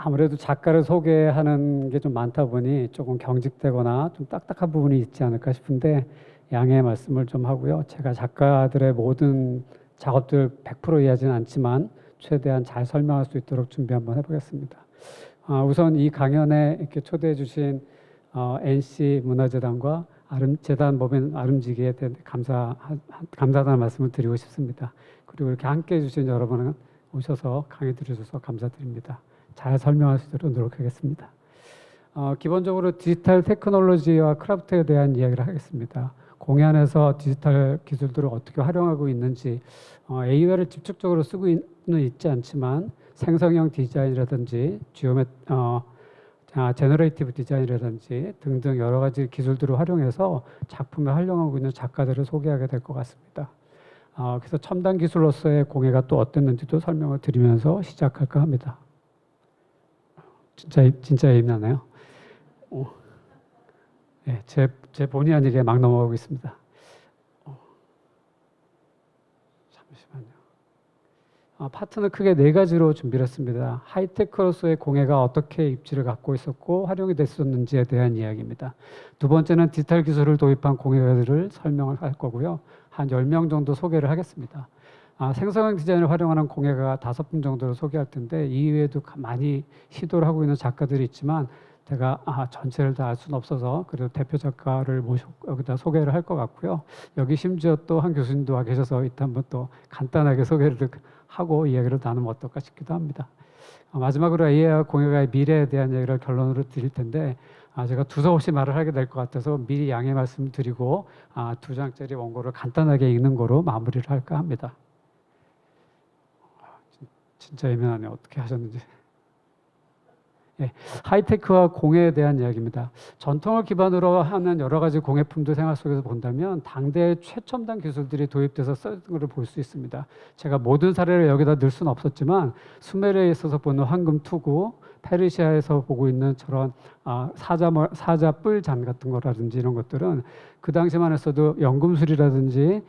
아무래도 작가를 소개하는 게 좀 많다 보니 조금 경직되거나 좀 딱딱한 부분이 있지 않을까 싶은데 양해의 말씀을 좀 하고요. 제가 작가들의 모든 작업들 100% 이해하지는 않지만 최대한 잘 설명할 수 있도록 준비 한번 해보겠습니다. 우선 이 강연에 이렇게 초대해 주신 NC 문화재단과 재단 법인 아름지기에 대해 감사하다는 말씀을 드리고 싶습니다. 그리고 이렇게 함께 해주신 여러분은 오셔서 강의 들으셔서 감사드립니다. 잘 설명할 수 있도록 노력하겠습니다. 기본적으로 디지털 테크놀로지와 크래프트에 대한 이야기를 하겠습니다. 공연에서 디지털 기술들을 어떻게 활용하고 있는지, AI를 직접적으로 쓰고는 있지 않지만 생성형 디자인이라든지 제너레이티브 디자인이라든지 등등 여러 가지 기술들을 활용해서 작품에 활용하고 있는 작가들을 소개하게 될 것 같습니다. 그래서 첨단 기술로서의 공예가 또 어땠는지도 설명을 드리면서 시작할까 합니다. 진짜 예민하네요. 네, 제 본의 아니게 막 넘어가고 있습니다. 잠시만요. 파트는 크게 4가지로 준비를 했습니다. 하이테크로서의 공예가 어떻게 입지를 갖고 있었고 활용이 됐었는지에 대한 이야기입니다. 두 번째는 디지털 기술을 도입한 공예가들을 설명을 할 거고요. 한 10명 정도 소개를 하겠습니다. 생성형 디자인을 활용하는 공예가 5분 정도를 소개할 텐데 이외에도 많이 시도를 하고 있는 작가들이 있지만 제가 전체를 다 알 수는 없어서 그래도 대표 작가를 모시고 여기다 소개를 할 것 같고요. 여기 심지어 또 한 교수님도 와 계셔서 이따 한번 또 간단하게 소개를 하고 이야기를 나누면 어떨까 싶기도 합니다. 마지막으로 AI와 공예가의 미래에 대한 얘기를 결론으로 드릴 텐데 제가 두서없이 말을 하게 될 것 같아서 미리 양해 말씀드리고 2장짜리 원고를 간단하게 읽는 거로 마무리를 할까 합니다. 진짜 예민하네. 어떻게 하셨는지. 예, 하이테크와 공예에 대한 이야기입니다. 전통을 기반으로 하는 여러 가지 공예품들 생활 속에서 본다면 당대의 최첨단 기술들이 도입돼서 쓰는 것을 볼 수 있습니다. 제가 모든 사례를 여기다 넣을 수는 없었지만 수메르에 있어서 보는 황금 투구, 페르시아에서 보고 있는 저런 사자 뿔잔 같은 거라든지 이런 것들은 그 당시만 했어도 연금술이라든지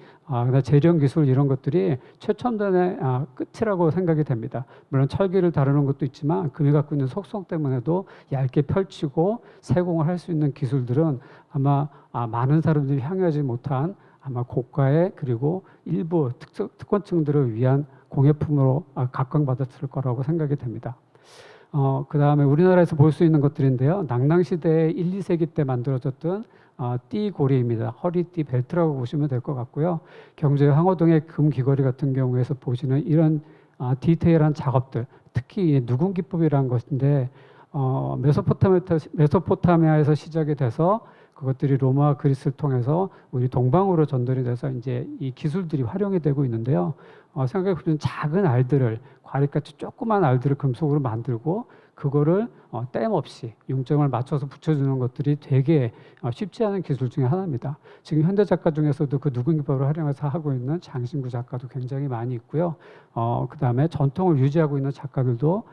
재련 기술 이런 것들이 최첨단의 끝이라고 생각이 됩니다. 물론 철기를 다루는 것도 있지만 금이 갖고 있는 속성 때문에도 얇게 펼치고 세공을 할 수 있는 기술들은 아마 많은 사람들이 향유하지 못한 아마 고가의 그리고 일부 특권층들을 위한 공예품으로 각광받았을 거라고 생각이 됩니다. 그 다음에 우리나라에서 볼 수 있는 것들인데요. 낭낭시대의 1, 2세기 때 만들어졌던 띠고리입니다. 허리띠 벨트라고 보시면 될 것 같고요. 경주의 황호동의 금 귀걸이 같은 경우에서 보시는 이런 디테일한 작업들, 특히 누군 기법이라는 것인데 메소포타미아에서 시작이 돼서 그것들이 로마, 그리스를 통해서 우리 동방으로 전달이 돼서 이제 이 기술들이 활용이 되고 있는데요. 생각해 보면 작은 알들을 과립같이 조그만 알들을 금속으로 만들고 그거를 땜 없이 융점을 맞춰서 붙여주는 것들이 되게 쉽지 않은 기술 중에 하나입니다. 지금 현대 작가 중에서도 그 누군 기법을 활용해서 하고 있는 장신구 작가도 굉장히 많이 있고요. 그 다음에 전통을 유지하고 있는 작가들도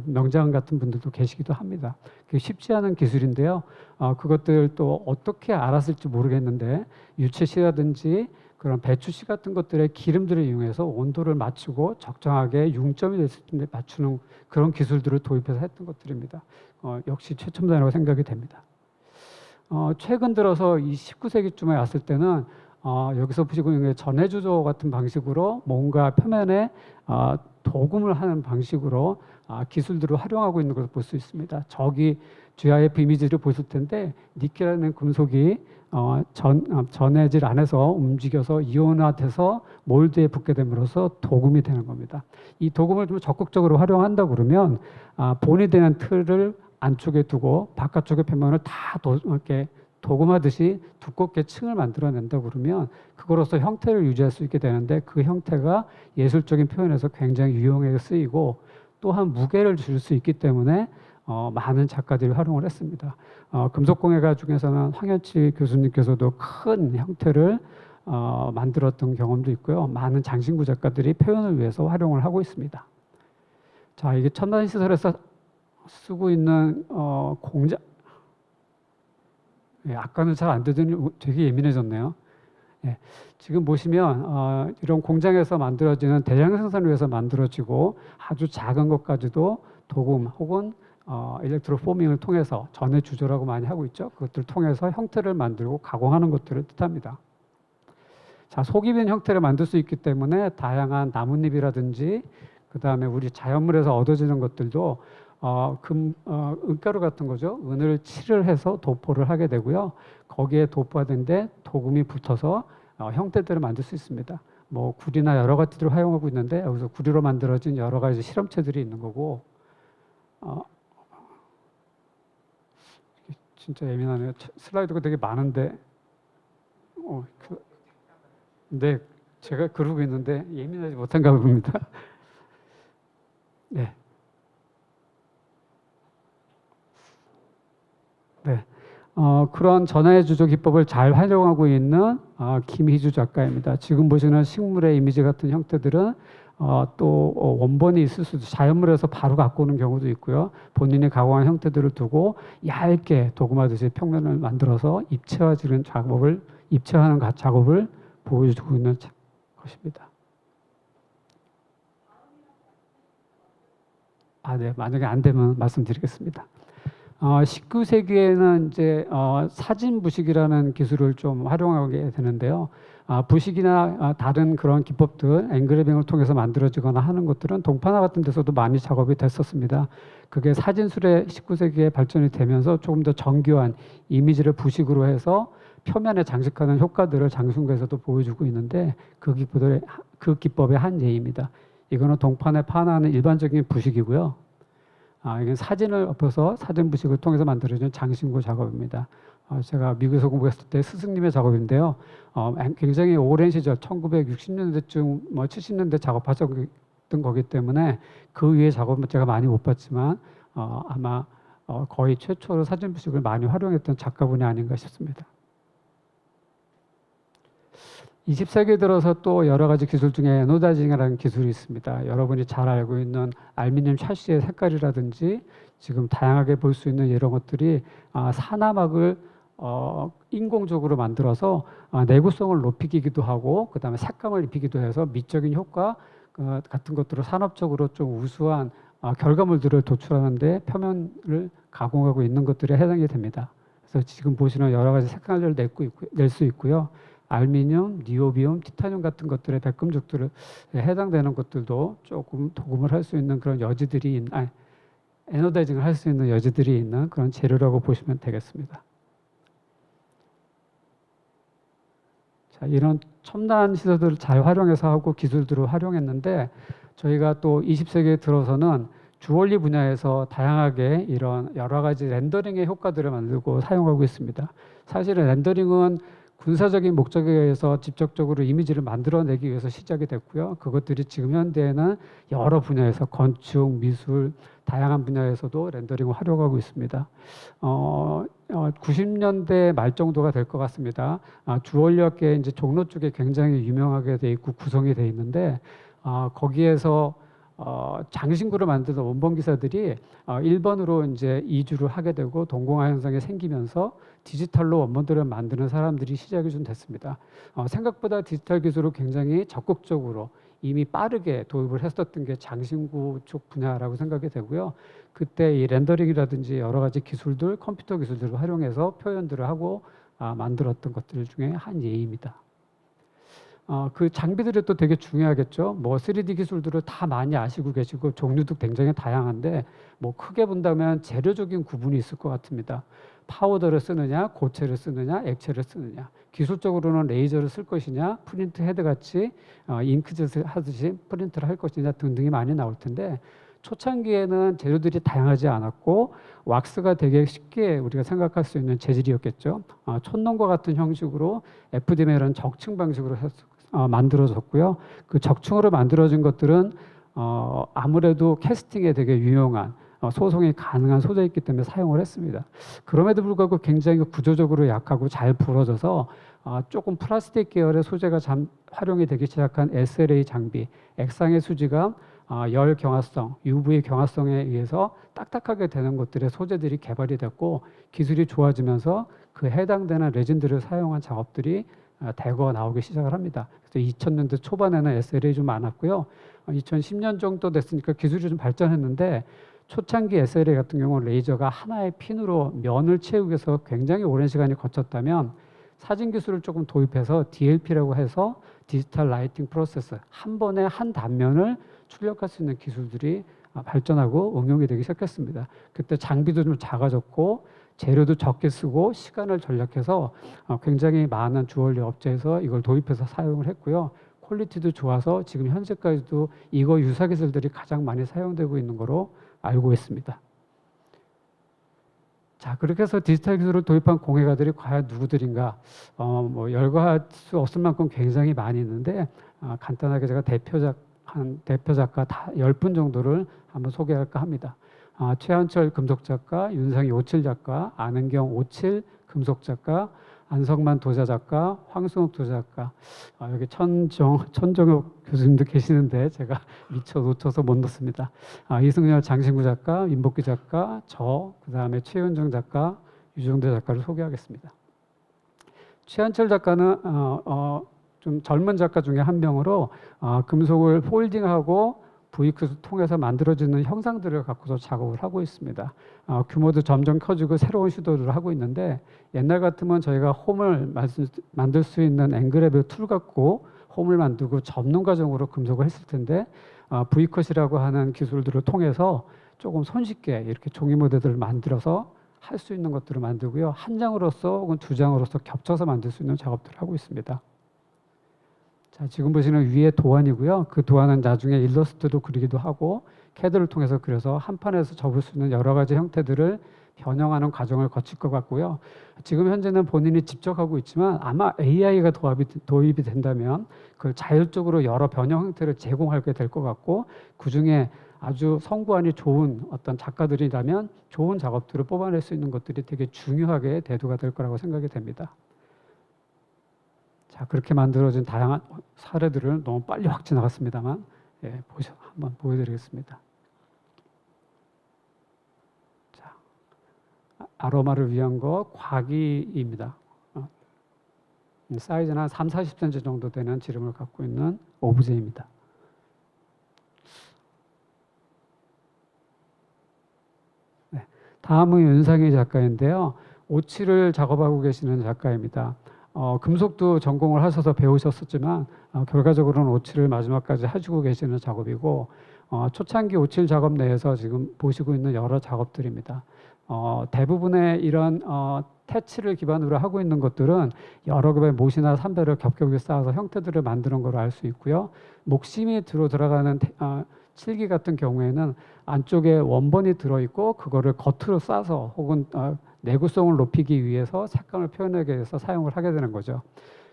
명장 같은 분들도 계시기도 합니다. 그게 쉽지 않은 기술인데요. 그것들 또 어떻게 알았을지 모르겠는데 유채씨라든지 그런 배추씨 같은 것들의 기름들을 이용해서 온도를 맞추고 적정하게 융점이 됐을 때 맞추는 그런 기술들을 도입해서 했던 것들입니다. 역시 최첨단이라고 생각이 됩니다. 최근 들어서 이 19세기쯤에 왔을 때는 여기서 보시고 있는 게 전해주조 같은 방식으로 뭔가 표면에 도금을 하는 방식으로 기술들을 활용하고 있는 것을 볼 수 있습니다. 저기 GIF 이미지를 보실 텐데 니켈이라는 금속이 전해질 안에서 움직여서 이온화돼서 몰드에 붙게 됨으로써 도금이 되는 겁니다. 이 도금을 좀 적극적으로 활용한다 그러면 본이 되는 틀을 안쪽에 두고 바깥쪽의 표면을 다 이렇게 도금하듯이 두껍게 층을 만들어낸다 그러면 그거로서 형태를 유지할 수 있게 되는데 그 형태가 예술적인 표현에서 굉장히 유용하게 쓰이고 또한 무게를 줄 수 있기 때문에 많은 작가들이 활용을 했습니다. 금속공예가 중에서는 황현치 교수님께서도 큰 형태를 만들었던 경험도 있고요. 많은 장신구 작가들이 표현을 위해서 활용을 하고 있습니다. 자, 이게 첨단 시설에서 쓰고 있는 공장. 아까는 잘 안 되더니 되게 예민해졌네요. 지금 보시면 이런 공장에서 만들어지는 대량 생산을 위해서 만들어지고 아주 작은 것까지도 도금 혹은 일렉트로포밍을 통해서 전해 주조라고 많이 하고 있죠. 그것들을 통해서 형태를 만들고 가공하는 것들을 뜻합니다. 자, 속이 빈 형태를 만들 수 있기 때문에 다양한 나뭇잎이라든지 그 다음에 우리 자연물에서 얻어지는 것들도 은가루 같은 거죠. 은을 칠을 해서 도포를 하게 되고요. 거기에 도포하는데 도금이 붙어서 형태들을 만들 수 있습니다. 뭐 구리나 여러 가지들을 활용하고 있는데 여기서 구리로 만들어진 여러 가지 실험체들이 있는 거고 진짜 예민하네요. 슬라이드가 되게 많은데 네, 제가 그러고 있는데 예민하지 못한가 봅니다. 네. 네. 그런 전화해주조 기법을 잘 활용하고 있는 김희주 작가입니다. 지금 보시는 식물의 이미지 같은 형태들은 또 원본이 있을 수도 자연물에서 바로 갖고 오는 경우도 있고요. 본인이 가공한 형태들을 두고 얇게 도금하듯이 평면을 만들어서 입체화하는 작업을 보여주고 있는 것입니다. 네, 만약에 안 되면 말씀드리겠습니다. 19세기에는 이제 사진 부식이라는 기술을 좀 활용하게 되는데요. 부식이나 다른 그런 기법들, 엔그래빙을 통해서 만들어지거나 하는 것들은 동판화 같은 데서도 많이 작업이 됐었습니다. 그게 사진술의 19세기에 발전이 되면서 조금 더 정교한 이미지를 부식으로 해서 표면에 장식하는 효과들을 장신구에서도 보여주고 있는데 그 기법의 한 예입니다. 이거는 동판에 판하는 일반적인 부식이고요. 이건 사진을 엎어서 사진 부식을 통해서 만들어진 장신구 작업입니다. 제가 미국에서 공부했을 때 스승님의 작업인데요. 굉장히 오랜 시절 1960년대쯤 뭐 70년대 작업하셨던 거기 때문에 그 위에 작업은 제가 많이 못 봤지만 아마 거의 최초로 사진 부식을 많이 활용했던 작가분이 아닌가 싶습니다. 20세기 들어서 또 여러 가지 기술 중에 에노다이징이라는 기술이 있습니다. 여러분이 잘 알고 있는 알루미늄 샤시의 색깔이라든지 지금 다양하게 볼 수 있는 이런 것들이 산화막을 인공적으로 만들어서 내구성을 높이기도 하고 그 다음에 색감을 입히기도 해서 미적인 효과 같은 것들을 산업적으로 좀 우수한 결과물들을 도출하는데 표면을 가공하고 있는 것들에 해당이 됩니다. 그래서 지금 보시는 여러 가지 색깔을 낼 수 있고요. 알루미늄, 니오비움, 티타늄 같은 것들의 백금속들에 해당되는 것들도 조금 도금을 할 수 있는 그런 여지들이 에노다이징을 할 수 있는 여지들이 있는 그런 재료라고 보시면 되겠습니다. 자, 이런 첨단 시설들을 잘 활용해서 하고 기술들을 활용했는데 저희가 또 20세기에 들어서는 주원리 분야에서 다양하게 이런 여러 가지 렌더링의 효과들을 만들고 사용하고 있습니다. 사실은 렌더링은 군사적인 목적에 의해서 직접적으로 이미지를 만들어내기 위해서 시작이 됐고요. 그것들이 지금 현대에는 여러 분야에서 건축, 미술, 다양한 분야에서도 렌더링을 활용하고 있습니다. 90년대 말 정도가 될 것 같습니다. 주원리업계 이제 종로 쪽에 굉장히 유명하게 돼 있고 구성이 돼 있는데 거기에서 장신구를 만드는 원본 기사들이 일본으로 이제 이주를 하게 되고 동공화 현상이 생기면서 디지털로 원본들을 만드는 사람들이 시작이 좀 됐습니다. 생각보다 디지털 기술을 굉장히 적극적으로 이미 빠르게 도입을 했었던 게 장신구 쪽 분야라고 생각이 되고요. 그때 이 렌더링이라든지 여러 가지 기술들, 컴퓨터 기술들을 활용해서 표현들을 하고 만들었던 것들 중에 한 예입니다. 그 장비들이 또 되게 중요하겠죠. 뭐 3D 기술들을 다 많이 아시고 계시고 종류도 굉장히 다양한데 뭐 크게 본다면 재료적인 구분이 있을 것 같습니다. 파우더를 쓰느냐, 고체를 쓰느냐, 액체를 쓰느냐. 기술적으로는 레이저를 쓸 것이냐, 프린트 헤드 같이 잉크젯을 하듯이 프린트를 할 것이냐 등등이 많이 나올 텐데 초창기에는 재료들이 다양하지 않았고 왁스가 되게 쉽게 우리가 생각할 수 있는 재질이었겠죠. 촌농과 같은 형식으로 FDM이라는 적층 방식으로 만들어졌고요. 그 적층으로 만들어진 것들은 아무래도 캐스팅에 되게 유용한 소송이 가능한 소재이기 때문에 사용을 했습니다. 그럼에도 불구하고 굉장히 구조적으로 약하고 잘 부러져서 조금 플라스틱 계열의 소재가 활용이 되기 시작한 SLA 장비, 액상의 수지감, 열 경화성, UV 경화성에 의해서 딱딱하게 되는 것들의 소재들이 개발이 됐고 기술이 좋아지면서 그 해당되는 레진들을 사용한 작업들이 대거 나오기 시작을 합니다. 그래서 2000년대 초반에는 SLA 좀 많았고요. 2010년 정도 됐으니까 기술이 좀 발전했는데 초창기 SLA 같은 경우는 레이저가 하나의 핀으로 면을 채우기 위해서 굉장히 오랜 시간이 거쳤다면 사진 기술을 조금 도입해서 DLP라고 해서 디지털 라이팅 프로세스, 한 번에 한 단면을 출력할 수 있는 기술들이 발전하고 응용이 되기 시작했습니다. 그때 장비도 좀 작아졌고 재료도 적게 쓰고 시간을 절약해서 굉장히 많은 주얼리 업체에서 이걸 도입해서 사용을 했고요. 퀄리티도 좋아서 지금 현재까지도 이거 유사 기술들이 가장 많이 사용되고 있는 거로 알고 있습니다. 자, 그렇게 해서 디지털 기술을 도입한 공예가들이 과연 누구들인가? 뭐 열거할 수 없을 만큼 굉장히 많이 있는데 간단하게 제가 대표 작가 다 10분 정도를 한번 소개할까 합니다. 최한철 금속 작가, 윤상희 오칠 작가, 안은경 오칠 금속 작가, 안성만 도자 작가, 황승욱 도자 작가, 여기 천정혁 교수님도 계시는데 제가 미처 놓쳐서 못 넣습니다. 이승열 장신구 작가, 임복기 작가, 그다음에 최윤정 작가, 유정대 작가를 소개하겠습니다. 최한철 작가는 좀 젊은 작가 중에 한 명으로 금속을 폴딩하고 V컷을 통해서 만들어지는 형상들을 갖고서 작업을 하고 있습니다. 규모도 점점 커지고 새로운 시도를 하고 있는데 옛날 같으면 저희가 홈을 만들 수 있는 앵그레벨 툴 갖고 홈을 만들고 접는 과정으로 금속을 했을 텐데 V컷이라고 하는 기술들을 통해서 조금 손쉽게 이렇게 종이 모델들을 만들어서 할 수 있는 것들을 만들고요. 한 장으로서 혹은 두 장으로서 겹쳐서 만들 수 있는 작업들을 하고 있습니다. 자, 지금 보시는 위에 도안이고요. 그 도안은 나중에 일러스트도 그리기도 하고 CAD를 통해서 그려서 한 판에서 접을 수 있는 여러 가지 형태들을 변형하는 과정을 거칠 것 같고요. 지금 현재는 본인이 직접 하고 있지만 아마 AI가 도입이 된다면 그걸 자율적으로 여러 변형 형태를 제공하게 될 것 같고 그중에 아주 성구안이 좋은 어떤 작가들이라면 좋은 작업들을 뽑아낼 수 있는 것들이 되게 중요하게 대두가 될 거라고 생각이 됩니다. 자, 그렇게 만들어진 다양한 사례들을 너무 빨리 확 지나갔습니다만 한번 보여드리겠습니다. 자, 아로마를 위한 거 과기입니다. 사이즈는 한 3, 40cm 정도 되는 지름을 갖고 있는 오브제입니다. 네, 다음은 윤상희 작가인데요. 오칠을 작업하고 계시는 작가입니다. 금속도 전공을 하셔서 배우셨었지만 결과적으로는 오칠을 마지막까지 해주고 계시는 작업이고 초창기 오칠 작업 내에서 지금 보시고 있는 여러 작업들입니다. 대부분의 이런 태치를 기반으로 하고 있는 것들은 여러 개의 못이나 산배를 겹겹이 쌓아서 형태들을 만드는 걸로 알 수 있고요. 목심이 들어가는 칠기 같은 경우에는 안쪽에 원본이 들어있고 그거를 겉으로 싸서 혹은 내구성을 높이기 위해서 색감을 표현하기 위해서 사용을 하게 되는 거죠.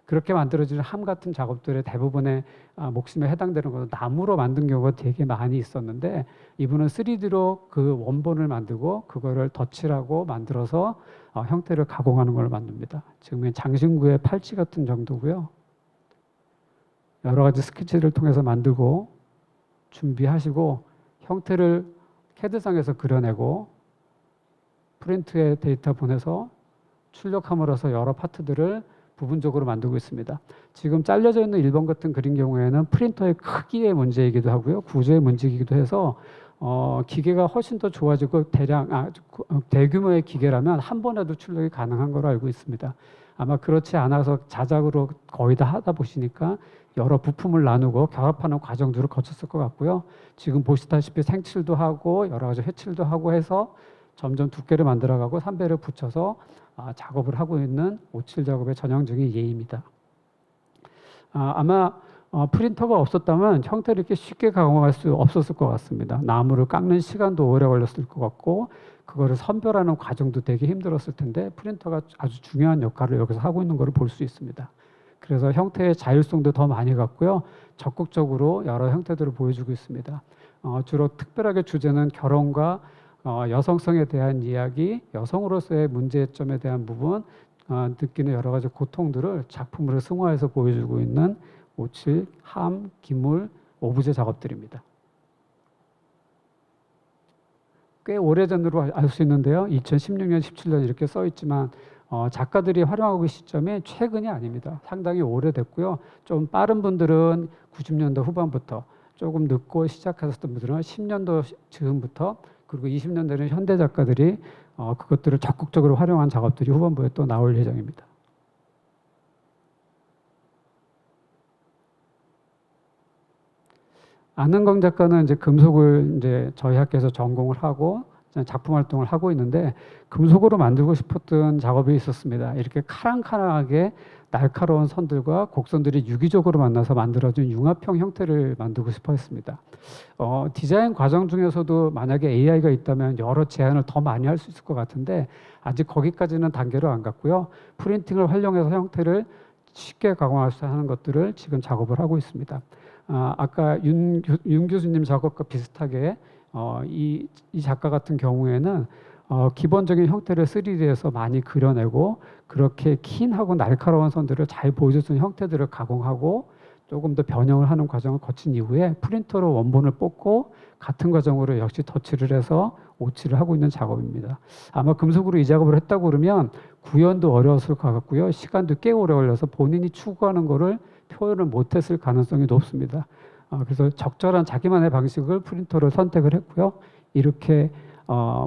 그렇게 만들어지는 함 같은 작업들의 대부분의 목심에 해당되는 것은 나무로 만든 경우가 되게 많이 있었는데 이분은 3D로 그 원본을 만들고 그거를 덧칠하고 만들어서 형태를 가공하는 걸 만듭니다. 지금 장신구의 팔찌 같은 정도고요. 여러 가지 스케치를 통해서 만들고 준비하시고 형태를 CAD상에서 그려내고 프린트에 데이터 보내서 출력함으로써 여러 파트들을 부분적으로 만들고 있습니다. 지금 잘려져 있는 1번 같은 그림 경우에는 프린터의 크기의 문제이기도 하고요. 구조의 문제이기도 해서 기계가 훨씬 더 좋아지고 대규모의 기계라면 한 번에도 출력이 가능한 걸로 알고 있습니다. 아마 그렇지 않아서 자작으로 거의 다 하다 보시니까 여러 부품을 나누고 결합하는 과정들을 거쳤을 것 같고요. 지금 보시다시피 생칠도 하고 여러 가지 회칠도 하고 해서 점점 두께를 만들어가고 산배를 붙여서 작업을 하고 있는 오칠 작업의 전형적인 예입니다. 아마 프린터가 없었다면 형태를 이렇게 쉽게 가공할 수 없었을 것 같습니다. 나무를 깎는 시간도 오래 걸렸을 것 같고 그거를 선별하는 과정도 되게 힘들었을 텐데 프린터가 아주 중요한 역할을 여기서 하고 있는 것을 볼 수 있습니다. 그래서 형태의 자율성도 더 많이 갖고요. 적극적으로 여러 형태들을 보여주고 있습니다. 주로 특별하게 주제는 결혼과 여성성에 대한 이야기, 여성으로서의 문제점에 대한 부분, 느끼는 여러 가지 고통들을 작품으로 승화해서 보여주고 있는 오칠, 함, 기물, 오브제 작업들입니다. 꽤 오래전으로 알 수 있는데요. 2016년, 17년 이렇게 써 있지만 작가들이 활용하고 계신 시점이 최근이 아닙니다. 상당히 오래됐고요. 좀 빠른 분들은 90년대 후반부터 조금 늦고 시작하셨던 분들은 10년도 즈음부터 그리고 20년대는 현대 작가들이 그것들을 적극적으로 활용한 작업들이 후반부에 또 나올 예정입니다. 안은광 작가는 이제 금속을 이제 저희 학교에서 전공을 하고 작품 활동을 하고 있는데, 금속으로 만들고 싶었던 작업이 있었습니다. 이렇게 카랑카랑하게 날카로운 선들과 곡선들이 유기적으로 만나서 만들어진 융합형 형태를 만들고 싶어 했습니다. 디자인 과정 중에서도 만약에 AI가 있다면 여러 제안을 더 많이 할 수 있을 것 같은데, 아직 거기까지는 단계로 안 갔고요. 프린팅을 활용해서 형태를 쉽게 가공할 수 있는 것들을 지금 작업을 하고 있습니다. 아까 윤 교수님 작업과 비슷하게 이 작가 같은 경우에는 기본적인 형태를 3D에서 많이 그려내고, 그렇게 긴하고 날카로운 선들을 잘 보여주는 형태들을 가공하고 조금 더 변형을 하는 과정을 거친 이후에 프린터로 원본을 뽑고 같은 과정으로 역시 터치를 해서 오치를 하고 있는 작업입니다. 아마 금속으로 이 작업을 했다고 그러면 구현도 어려웠을 것 같고요. 시간도 꽤 오래 걸려서 본인이 추구하는 거를 표현을 못했을 가능성이 높습니다. 그래서 적절한 자기만의 방식을 프린터로 선택을 했고요. 이렇게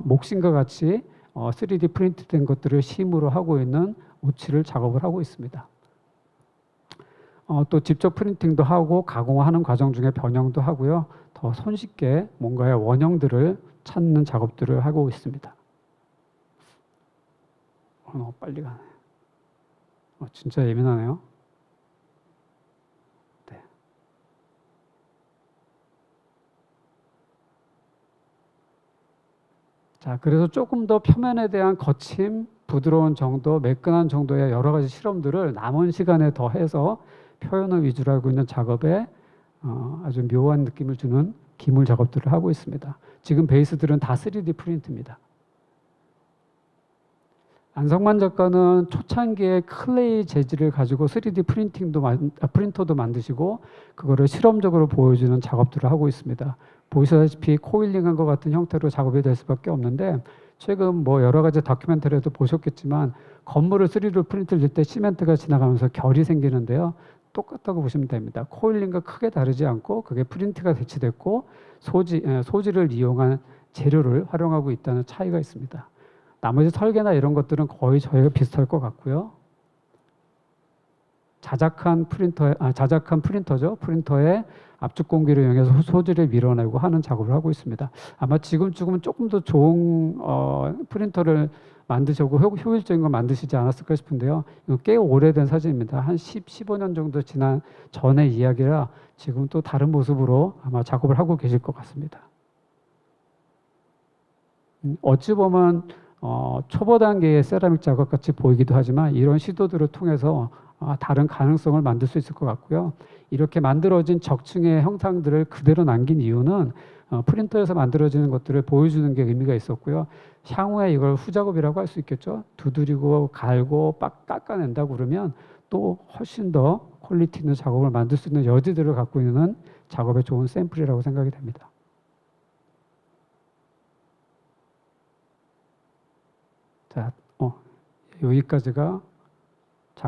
목신과 같이 3D 프린트된 것들을 심으로 하고 있는 오치를 작업을 하고 있습니다. 또 직접 프린팅도 하고 가공하는 과정 중에 변형도 하고요. 더 손쉽게 뭔가의 원형들을 찾는 작업들을 하고 있습니다. 빨리 가네. 진짜 예민하네요. 네. 자, 그래서 조금 더 표면에 대한 거침, 부드러운 정도, 매끈한 정도의 여러 가지 실험들을 남은 시간에 더 해서 표현을 위주로 하고 있는 작업에 아주 묘한 느낌을 주는 기물 작업들을 하고 있습니다. 지금 베이스들은 다 3D 프린트입니다. 안성만 작가는 초창기에 클레이 재질을 가지고 3D 프린터도 만드시고 그거를 실험적으로 보여주는 작업들을 하고 있습니다. 보시다시피 코일링한 것 같은 형태로 작업이 될 수밖에 없는데, 최근 뭐 여러 가지 다큐멘터리에도 보셨겠지만 건물을 3D로 프린트를 낼 때 시멘트가 지나가면서 결이 생기는데요. 똑같다고 보시면 됩니다. 코일링과 크게 다르지 않고 그게 프린트가 대치됐고 소지를 이용한 재료를 활용하고 있다는 차이가 있습니다. 나머지 설계나 이런 것들은 거의 저희가 비슷할 것 같고요. 자작한 프린터죠. 프린터에 압축 공기를 이용해서 소지를 밀어내고 하는 작업을 하고 있습니다. 아마 지금쯤은 조금 더 좋은 프린터를 만드시고 효율적인 걸 만드시지 않았을까 싶은데요. 이거 꽤 오래된 사진입니다. 한 15년 정도 지난 전의 이야기라 지금 또 다른 모습으로 아마 작업을 하고 계실 것 같습니다. 어찌 보면 초보 단계의 세라믹 작업 같이 보이기도 하지만 이런 시도들을 통해서 다른 가능성을 만들 수 있을 것 같고요. 이렇게 만들어진 적층의 형상들을 그대로 남긴 이유는 프린터에서 만들어지는 것들을 보여주는 게 의미가 있었고요. 향후에 이걸 후작업이라고 할 수 있겠죠. 두드리고 갈고 깎아낸다고 그러면 또 훨씬 더 퀄리티 있는 작업을 만들 수 있는 여지들을 갖고 있는 작업에 좋은 샘플이라고 생각이 됩니다. 자, 여기까지가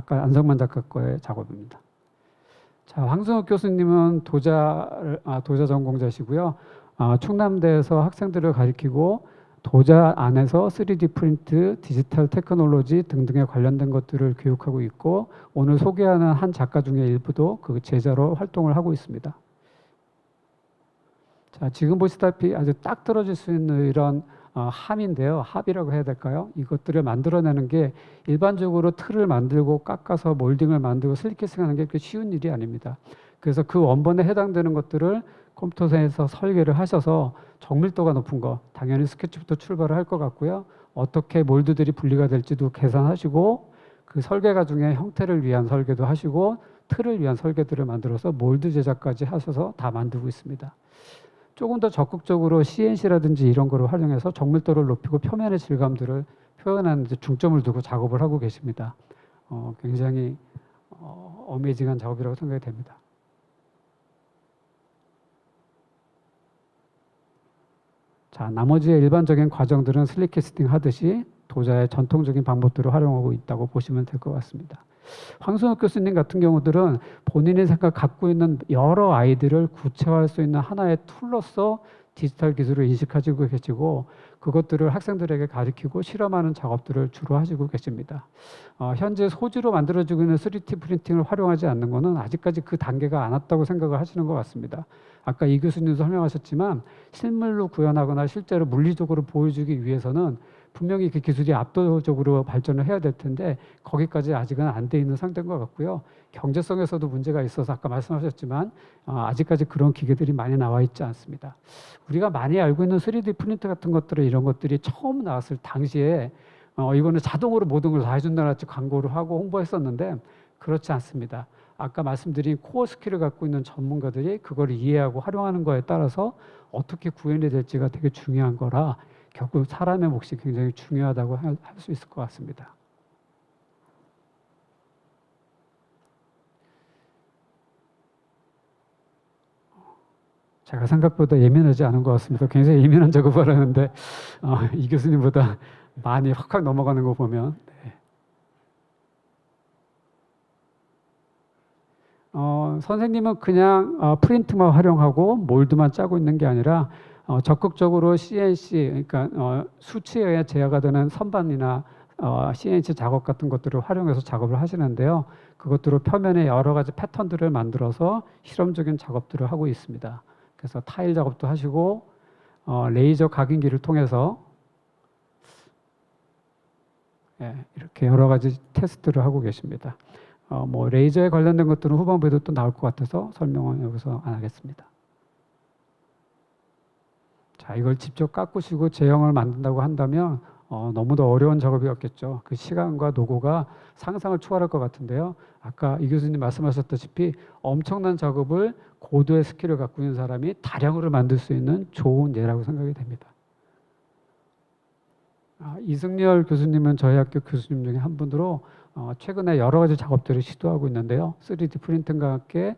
안성만 작가 거의 작업입니다. 자, 황승욱 교수님은 도자 전공자시고요. 충남대에서 학생들을 가리키고 도자 안에서 3D 프린트, 디지털 테크놀로지 등등에 관련된 것들을 교육하고 있고, 오늘 소개하는 한 작가 중에 일부도 그 제자로 활동을 하고 있습니다. 자, 지금 보시다시피 아주 딱 떨어질 수 있는 이런 함인데요. 합이라고 해야 될까요? 이것들을 만들어내는 게 일반적으로 틀을 만들고 깎아서 몰딩을 만들고 슬리캐스팅하는 게 그렇게 쉬운 일이 아닙니다. 그래서 그 원본에 해당되는 것들을 컴퓨터에서 설계를 하셔서 정밀도가 높은 거, 당연히 스케치부터 출발을 할 것 같고요. 어떻게 몰드들이 분리가 될지도 계산하시고, 그 설계가 중에 형태를 위한 설계도 하시고 틀을 위한 설계들을 만들어서 몰드 제작까지 하셔서 다 만들고 있습니다. 조금 더 적극적으로 CNC라든지 이런 거를 활용해서 정밀도를 높이고 표면의 질감들을 표현하는 데 중점을 두고 작업을 하고 계십니다. 굉장히 어메이징한 작업이라고 생각이 됩니다. 자, 나머지의 일반적인 과정들은 슬립캐스팅 하듯이 도자의 전통적인 방법들을 활용하고 있다고 보시면 될 것 같습니다. 황승욱 교수님 같은 경우들은 본인이 갖고 있는 여러 아이디어를 구체화할 수 있는 하나의 툴로서 디지털 기술을 인식하시고 계시고 그것들을 학생들에게 가르치고 실험하는 작업들을 주로 하시고 계십니다. 현재 소지로 만들어지고 있는 3D 프린팅을 활용하지 않는 것은 아직까지 그 단계가 안 왔다고 생각을 하시는 것 같습니다. 아까 이 교수님도 설명하셨지만 실물로 구현하거나 실제로 물리적으로 보여주기 위해서는 분명히 그 기술이 압도적으로 발전을 해야 될 텐데 거기까지 아직은 안 돼 있는 상태인 것 같고요. 경제성에서도 문제가 있어서 아까 말씀하셨지만 아직까지 그런 기계들이 많이 나와 있지 않습니다. 우리가 많이 알고 있는 3D 프린터 같은 것들은 이런 것들이 처음 나왔을 당시에 이거는 자동으로 모든 걸 다 해준다는 광고를 하고 홍보했었는데 그렇지 않습니다. 아까 말씀드린 코어 스킬을 갖고 있는 전문가들이 그걸 이해하고 활용하는 거에 따라서 어떻게 구현이 될지가 되게 중요한 거라 결국 사람의 몫이 굉장히 중요하다고 할 수 있을 것 같습니다. 제가 생각보다 예민하지 않은 것 같습니다. 굉장히 예민한 작업을 하는데 이 교수님보다 많이 확확 넘어가는 거 보면 네. 선생님은 그냥 프린트만 활용하고 몰드만 짜고 있는 게 아니라 적극적으로 CNC, 그러니까 수치에 제어가 되는 선반이나 CNC 작업 같은 것들을 활용해서 작업을 하시는데요. 그것들로 표면에 여러 가지 패턴들을 만들어서 실험적인 작업들을 하고 있습니다. 그래서 타일 작업도 하시고 레이저 각인기를 통해서 이렇게 여러 가지 테스트를 하고 계십니다. 뭐 레이저에 관련된 것들은 후반부에도 또 나올 것 같아서 설명은 여기서 안 하겠습니다. 자, 이걸 직접 깎으시고 제형을 만든다고 한다면 너무도 어려운 작업이었겠죠. 그 시간과 노고가 상상을 초월할 것 같은데요. 아까 이 교수님 말씀하셨다시피 엄청난 작업을 고도의 스킬을 갖고 있는 사람이 다량으로 만들 수 있는 좋은 예라고 생각이 됩니다. 이승열 교수님은 저희 학교 교수님 중에 한 분으로 최근에 여러 가지 작업들을 시도하고 있는데요. 3D 프린팅과 함께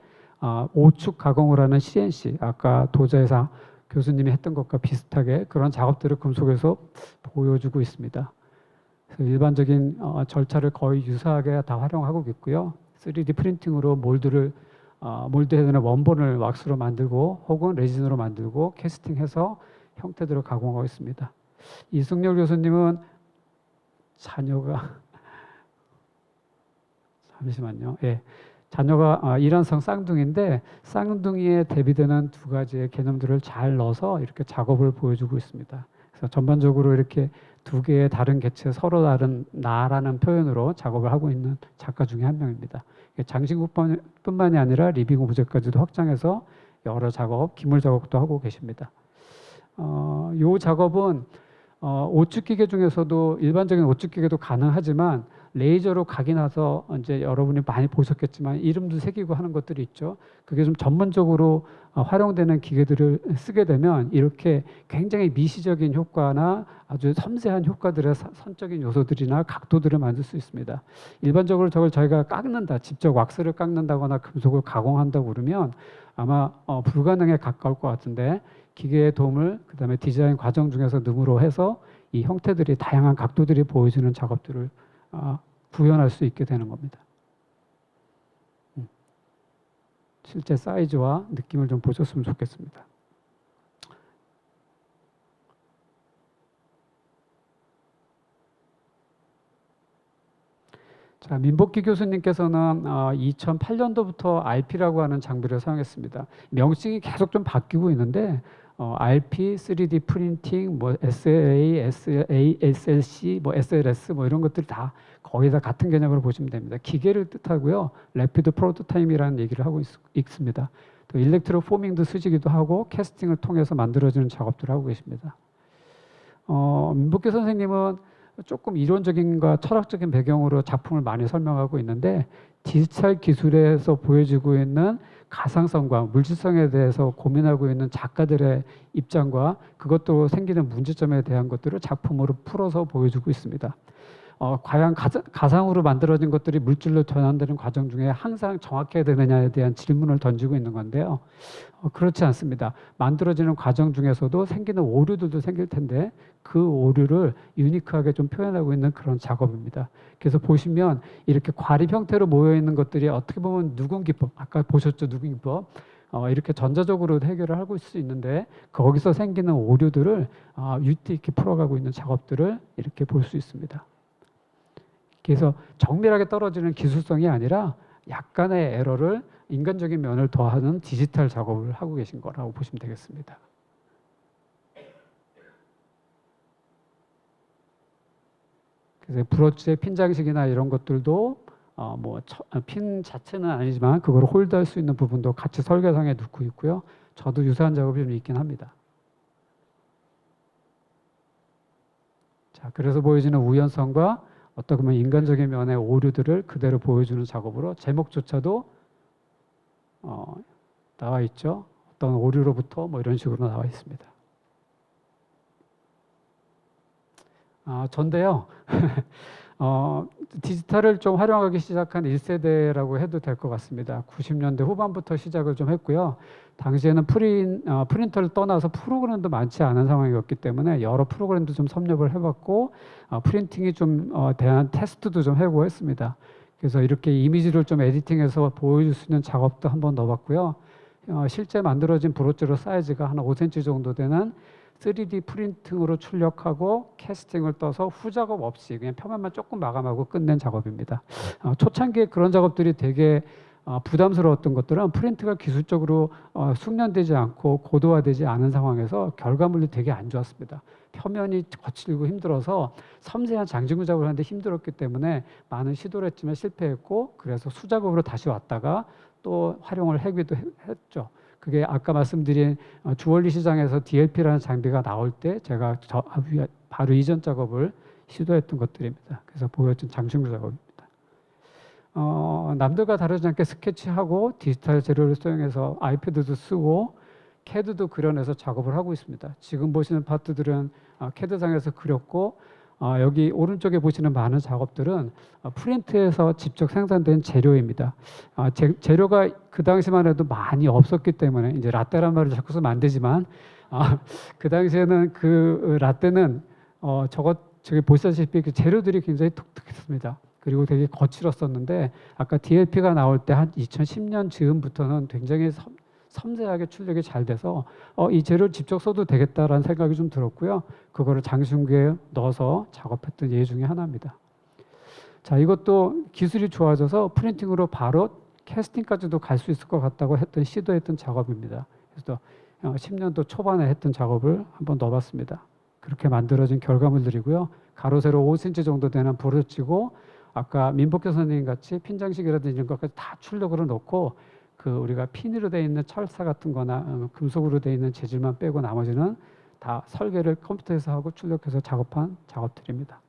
오축 가공을 하는 CNC, 아까 도자에서 교수님이 했던 것과 비슷하게 그런 작업들을 금속에서 보여주고 있습니다. 그래서 일반적인 절차를 거의 유사하게 다 활용하고 있고요. 3D 프린팅으로 몰드해야 되는 원본을 왁스로 만들고 혹은 레진으로 만들고 캐스팅해서 형태들을 가공하고 있습니다. 이승열 교수님은 자녀가 잠시만요. 예. 자녀가 이란성 쌍둥이인데 쌍둥이에 대비되는 두 가지의 개념들을 잘 넣어서 이렇게 작업을 보여주고 있습니다. 그래서 전반적으로 이렇게 두 개의 다른 개체 서로 다른 나라는 표현으로 작업을 하고 있는 작가 중에 한 명입니다. 장신구뿐만이 아니라 리빙 오브젝트까지도 확장해서 여러 작업, 기물 작업도 하고 계십니다. 이 작업은 오축기계 중에서도 일반적인 오축기계도 가능하지만 레이저로 각인해서 이제 여러분이 많이 보셨겠지만 이름도 새기고 하는 것들이 있죠. 그게 좀 전문적으로 활용되는 기계들을 쓰게 되면 이렇게 굉장히 미시적인 효과나 아주 섬세한 효과들의 선적인 요소들이나 각도들을 만들 수 있습니다. 일반적으로 저걸 저희가 깎는다, 직접 왁스를 깎는다거나 금속을 가공한다고 그러면 아마 불가능에 가까울 것 같은데 기계의 도움을 그다음에 디자인 과정 중에서 능으로 해서 이 형태들이 다양한 각도들이 보여지는 작업들을 구현할 수 있게 되는 겁니다. 실제 사이즈와 느낌을 좀 보셨으면 좋겠습니다. 자, 민복기 교수님께서는 2008년도부터 RP라고 하는 장비를 사용했습니다. 명칭이 계속 좀 바뀌고 있는데 RP, 3D 프린팅, 뭐 SLA, SLC, 뭐 SLS 뭐 이런 것들이 다 거의 다 같은 개념으로 보시면 됩니다. 기계를 뜻하고요. 래피드 프로토타임이라는 얘기를 하고 있습니다. 또 일렉트로 포밍도 쓰시기도 하고 캐스팅을 통해서 만들어지는 작업들을 하고 계십니다. 민복기 선생님은 조금 이론적인과 철학적인 배경으로 작품을 많이 설명하고 있는데 디지털 기술에서 보여지고 있는 가상성과 물질성에 대해서 고민하고 있는 작가들의 입장과 그것도 생기는 문제점에 대한 것들을 작품으로 풀어서 보여주고 있습니다. 과연 가상으로 만들어진 것들이 물질로 전환되는 과정 중에 항상 정확해야 되느냐에 대한 질문을 던지고 있는 건데요. 그렇지 않습니다. 만들어지는 과정 중에서도 생기는 오류들도 생길 텐데 그 오류를 유니크하게 좀 표현하고 있는 그런 작업입니다. 그래서 보시면 이렇게 과립 형태로 모여 있는 것들이 어떻게 보면 누군 기법, 아까 보셨죠, 누군 기법. 이렇게 전자적으로 해결을 하고 있을 수 있는데 거기서 생기는 오류들을 유티 있게 풀어가고 있는 작업들을 이렇게 볼 수 있습니다. 그래서 정밀하게 떨어지는 기술성이 아니라 약간의 에러를 인간적인 면을 더하는 디지털 작업을 하고 계신 거라고 보시면 되겠습니다. 그래서 브로치의 핀 장식이나 이런 것들도 핀 자체는 아니지만 그걸 홀드할 수 있는 부분도 같이 설계상에 넣고 있고요. 저도 유사한 작업이 좀 있긴 합니다. 자, 그래서 보여지는 우연성과 어떻게 보면 인간적인 면의 오류들을 그대로 보여주는 작업으로 제목조차도 나와 있죠. 어떤 오류로부터 뭐 이런 식으로 나와 있습니다. 전데요. 디지털을 좀 활용하기 시작한 1세대라고 해도 될 것 같습니다. 90년대 후반부터 시작을 좀 했고요. 당시에는 프린터를 떠나서 프로그램도 많지 않은 상황이었기 때문에 여러 프로그램도 좀 섭렵을 해봤고 프린팅이 좀 대한 테스트도 좀 해보고 했습니다. 그래서 이렇게 이미지를 좀 에디팅해서 보여줄 수 있는 작업도 한번 넣어봤고요. 실제 만들어진 브로처 사이즈가 한 5cm 정도 되는 3D 프린팅으로 출력하고 캐스팅을 떠서 후작업 없이 그냥 표면만 조금 마감하고 끝낸 작업입니다. 초창기에 그런 작업들이 되게 부담스러웠던 것들은 프린트가 기술적으로 숙련되지 않고 고도화되지 않은 상황에서 결과물이 되게 안 좋았습니다. 표면이 거칠고 힘들어서 섬세한 장신구 작업을 하는데 힘들었기 때문에 많은 시도를 했지만 실패했고 그래서 수작업으로 다시 왔다가 또 활용을 하기도 했죠. 그게 아까 말씀드린 주얼리 시장에서 DLP라는 장비가 나올 때 제가 바로 이전 작업을 시도했던 것들입니다. 그래서 보여준 장신구 작업입니다. 남들과 다르지 않게 스케치하고 디지털 재료를 사용해서 아이패드도 쓰고 캐드도 그려내서 작업을 하고 있습니다. 지금 보시는 파트들은 캐드상에서 그렸고 여기 오른쪽에 보시는 많은 작업들은 프린트에서 직접 생산된 재료입니다. 재료가 그 당시만 해도 많이 없었기 때문에 이제 라떼란 말을 자꾸 쓰면 안 되지만 그 당시에는 그 라떼는 저기 보시다시피 그 재료들이 굉장히 독특했습니다. 그리고 되게 거칠었었는데 아까 DLP가 나올 때 한 2010년 즈음부터는 굉장히 섬세하게 출력이 잘 돼서 이 재료를 직접 써도 되겠다라는 생각이 좀 들었고요. 그거를 장신구에 넣어서 작업했던 예 중에 하나입니다. 자, 이것도 기술이 좋아져서 프린팅으로 바로 캐스팅까지도 갈 수 있을 것 같다고 시도했던 작업입니다. 그래서 10년도 초반에 했던 작업을 한번 넣어봤습니다. 그렇게 만들어진 결과물들이고요. 가로 세로 5cm 정도 되는 브로치고 아까 민복교 선생님 같이 핀장식이라든지 이런 것까지 다 출력으로 넣고 우리가 핀으로 되어 있는 철사 같은 거나 금속으로 되어 있는 재질만 빼고 나머지는 다 설계를 컴퓨터에서 하고 출력해서 작업한 작업들입니다.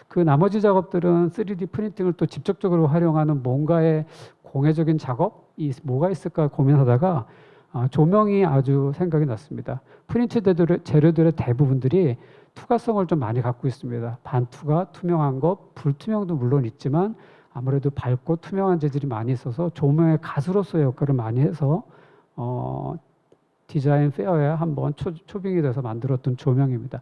그 나머지 작업들은 3D 프린팅을 또 직접적으로 활용하는 뭔가의 공예적인 작업이 뭐가 있을까 고민하다가 조명이 아주 생각이 났습니다. 프린트 재료들의 대부분들이 투과성을 좀 많이 갖고 있습니다. 반투과, 투명한 것, 불투명도 물론 있지만 아무래도 밝고 투명한 재질이 많이 있어서 조명의 가수로서의 역할을 많이 해서 디자인 페어에 한번 초빙이 돼서 만들었던 조명입니다.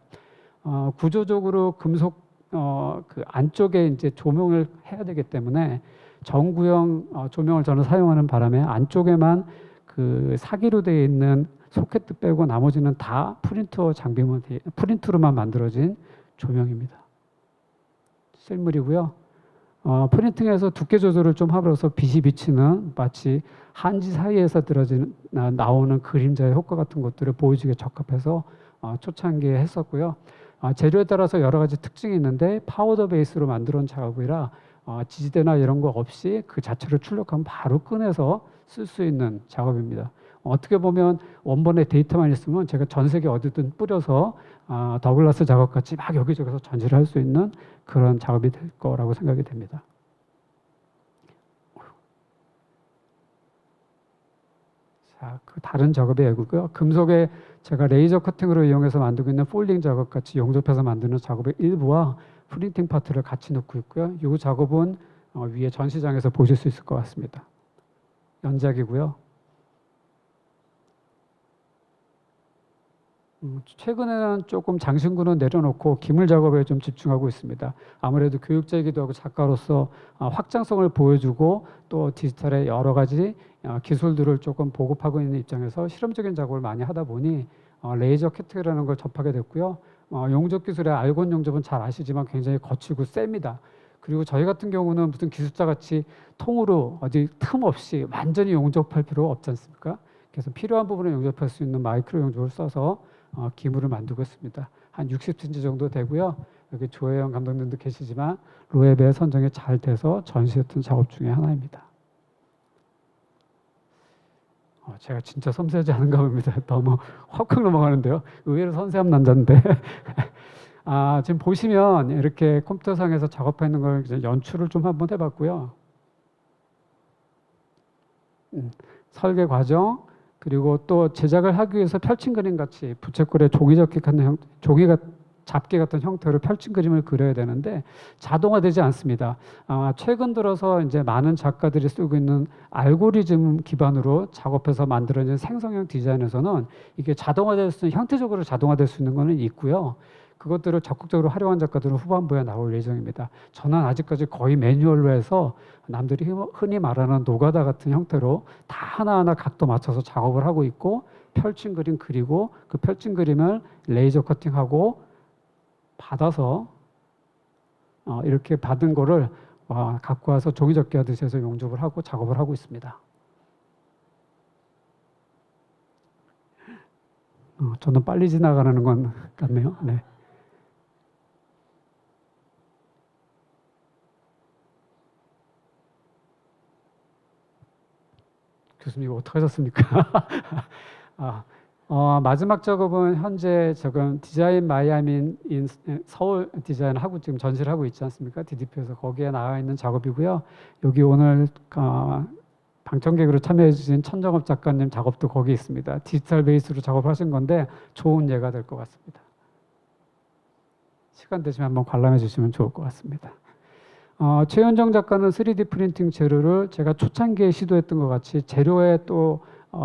구조적으로 금속 그 안쪽에 이제 조명을 해야 되기 때문에 전구형 조명을 저는 사용하는 바람에 안쪽에만 그 사기로 되어 있는 소켓 빼고 나머지는 다 프린트로만 만들어진 조명입니다. 실물이고요. 프린팅에서 두께 조절을 좀 하면서 빛이 비치는 마치 한지 사이에서 나오는 그림자의 효과 같은 것들을 보여주기에 적합해서 초창기에 했었고요. 재료에 따라서 여러 가지 특징이 있는데 파우더 베이스로 만들어 온 작업이라 지지대나 이런 거 없이 그 자체를 출력하면 바로 꺼내서 쓸 수 있는 작업입니다. 어떻게 보면 원본에 데이터만 있으면 제가 전 세계 어디든 뿌려서 더글라스 작업같이 막 여기저기서 전시를 할 수 있는 그런 작업이 될 거라고 생각이 됩니다. 자, 그 다른 작업의 예고고요. 금속에 제가 레이저 커팅으로 이용해서 만들고 있는 폴딩 작업같이 용접해서 만드는 작업의 일부와 프린팅 파트를 같이 넣고 있고요. 이 작업은 위에 전시장에서 보실 수 있을 것 같습니다. 연작이고요. 최근에는 조금 장신구는 내려놓고 기물 작업에 좀 집중하고 있습니다. 아무래도 교육자이기도 하고 작가로서 확장성을 보여주고 또 디지털의 여러 가지 기술들을 조금 보급하고 있는 입장에서 실험적인 작업을 많이 하다 보니 레이저 캐트라는 걸 접하게 됐고요. 용접 기술의 알곤 용접은 잘 아시지만 굉장히 거칠고 셉니다. 그리고 저희 같은 경우는 무슨 기술자 같이 통으로 어디 틈 없이 완전히 용접할 필요가 없지 않습니까? 그래서 필요한 부분을 용접할 수 있는 마이크로 용접을 써서 기물을 만들고 있습니다. 한 60cm 정도 되고요. 여기 조혜영 감독님도 계시지만 로에베 선정이 잘 돼서 전시했던 작업 중에 하나입니다. 제가 진짜 섬세하지 않은가 봅니다. 너무 확확 넘어가는데요. 의외로 섬세한 남자인데 지금 보시면 이렇게 컴퓨터상에서 작업하는 걸 이제 연출을 좀 한번 해봤고요. 설계 과정 그리고 또 제작을 하기 위해서 펼친 그림 같이 부채꼴에 종이가 잡기 같은 형태로 펼친 그림을 그려야 되는데 자동화되지 않습니다. 최근 들어서 이제 많은 작가들이 쓰고 있는 알고리즘 기반으로 작업해서 만들어진 생성형 디자인에서는 이게 자동화될 수 있는 형태적으로 자동화될 수 있는 거는 있고요. 그것들을 적극적으로 활용한 작가들은 후반부에 나올 예정입니다. 저는 아직까지 거의 매뉴얼로 해서 남들이 흔히 말하는 노가다 같은 형태로 다 하나하나 각도 맞춰서 작업을 하고 있고 펼친 그림 그리고 그 펼친 그림을 레이저 커팅하고 받아서 이렇게 받은 거를 갖고 와서 종이접기 하듯이 해서 용접을 하고 작업을 하고 있습니다. 저는 빨리 지나가는 건 같네요. 네. 교수님 이거 어떻게 하셨습니까? 마지막 작업은 현재 지금 디자인 마이아민 서울 디자인 하고 지금 전시를 하고 있지 않습니까? DDP에서 거기에 나와 있는 작업이고요. 여기 오늘 방청객으로 참여해 주신 천정업 작가님 작업도 거기 있습니다. 디지털 베이스로 작업하신 건데 좋은 예가 될 것 같습니다. 시간 되시면 한번 관람해 주시면 좋을 것 같습니다. 최현정 작가는 3D 프린팅 재료를 제가 초창기에 시도했던 것 같이 재료에 또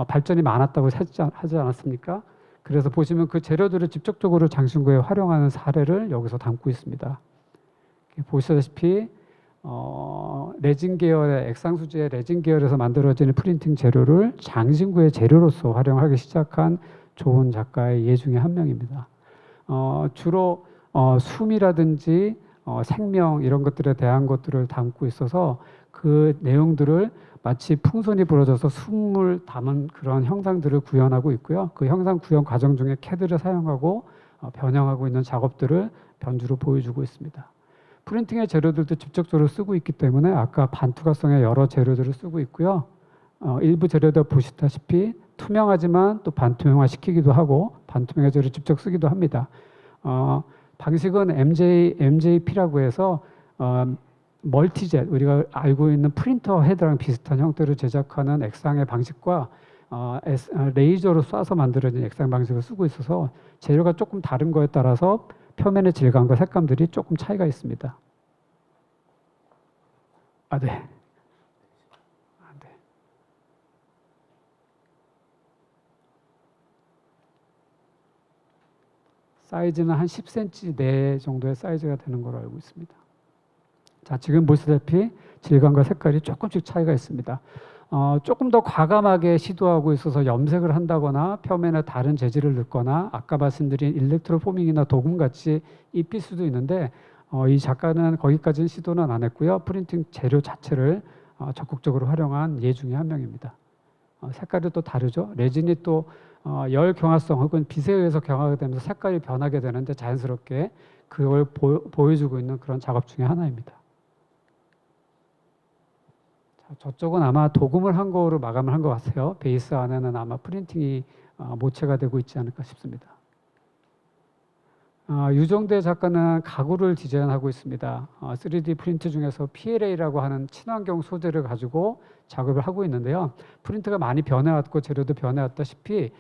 발전이 많았다고 하지 않았습니까? 그래서 보시면 그 재료들을 직접적으로 장신구에 활용하는 사례를 여기서 담고 있습니다. 보시다시피 레진 계열의 액상수지의 레진 계열에서 만들어지는 프린팅 재료를 장신구의 재료로서 활용하기 시작한 좋은 작가의 예 중에 한 명입니다. 주로 숨이라든지 생명 이런 것들에 대한 것들을 담고 있어서 그 내용들을 마치 풍선이 불어져서 숨을 담은 그런 형상들을 구현하고 있고요. 그 형상 구현 과정 중에 CAD를 사용하고 변형하고 있는 작업들을 변주로 보여주고 있습니다. 프린팅의 재료들도 직접적으로 쓰고 있기 때문에 아까 반투과성의 여러 재료들을 쓰고 있고요. 일부 재료도 보시다시피 투명하지만 또 반투명화 시키기도 하고 반투명의 재료를 직접 쓰기도 합니다. 방식은 MJP라고 해서 멀티젯, 우리가 알고 있는 프린터 헤드랑 비슷한 형태로 제작하는 액상의 방식과 레이저로 쏴서 만들어진 액상 방식을 쓰고 있어서 재료가 조금 다른 거에 따라서 표면의 질감과 색감들이 조금 차이가 있습니다. 네. 사이즈는 한 10cm 내 정도의 사이즈가 되는 걸로 알고 있습니다. 자, 지금 보시다시피 질감과 색깔이 조금씩 차이가 있습니다. 조금 더 과감하게 시도하고 있어서 염색을 한다거나 표면에 다른 재질을 넣거나 아까 말씀드린 일렉트로포밍이나 도금같이 입힐 수도 있는데 이 작가는 거기까지는 시도는 안 했고요. 프린팅 재료 자체를 적극적으로 활용한 예 중에 한 명입니다. 색깔이 또 다르죠. 레진이 또 열 경화성 혹은 빛에 의해서 경화가 되면서 색깔이 변하게 되는데 자연스럽게 그걸 보여주고 있는 그런 작업 중에 하나입니다. 자, 저쪽은 아마 도금을 한 거로 마감을 한 것 같아요. 베이스 안에는 아마 프린팅이 모체가 되고 있지 않을까 싶습니다. 유정대 작가는 가구를 디자인하고 있습니다. 3D 프린트 중에서 PLA라고 하는 친환경 소재를 가지고 작업을 하고 있는데요. 프린트가 많이 변해왔고 재료도 변해왔다시피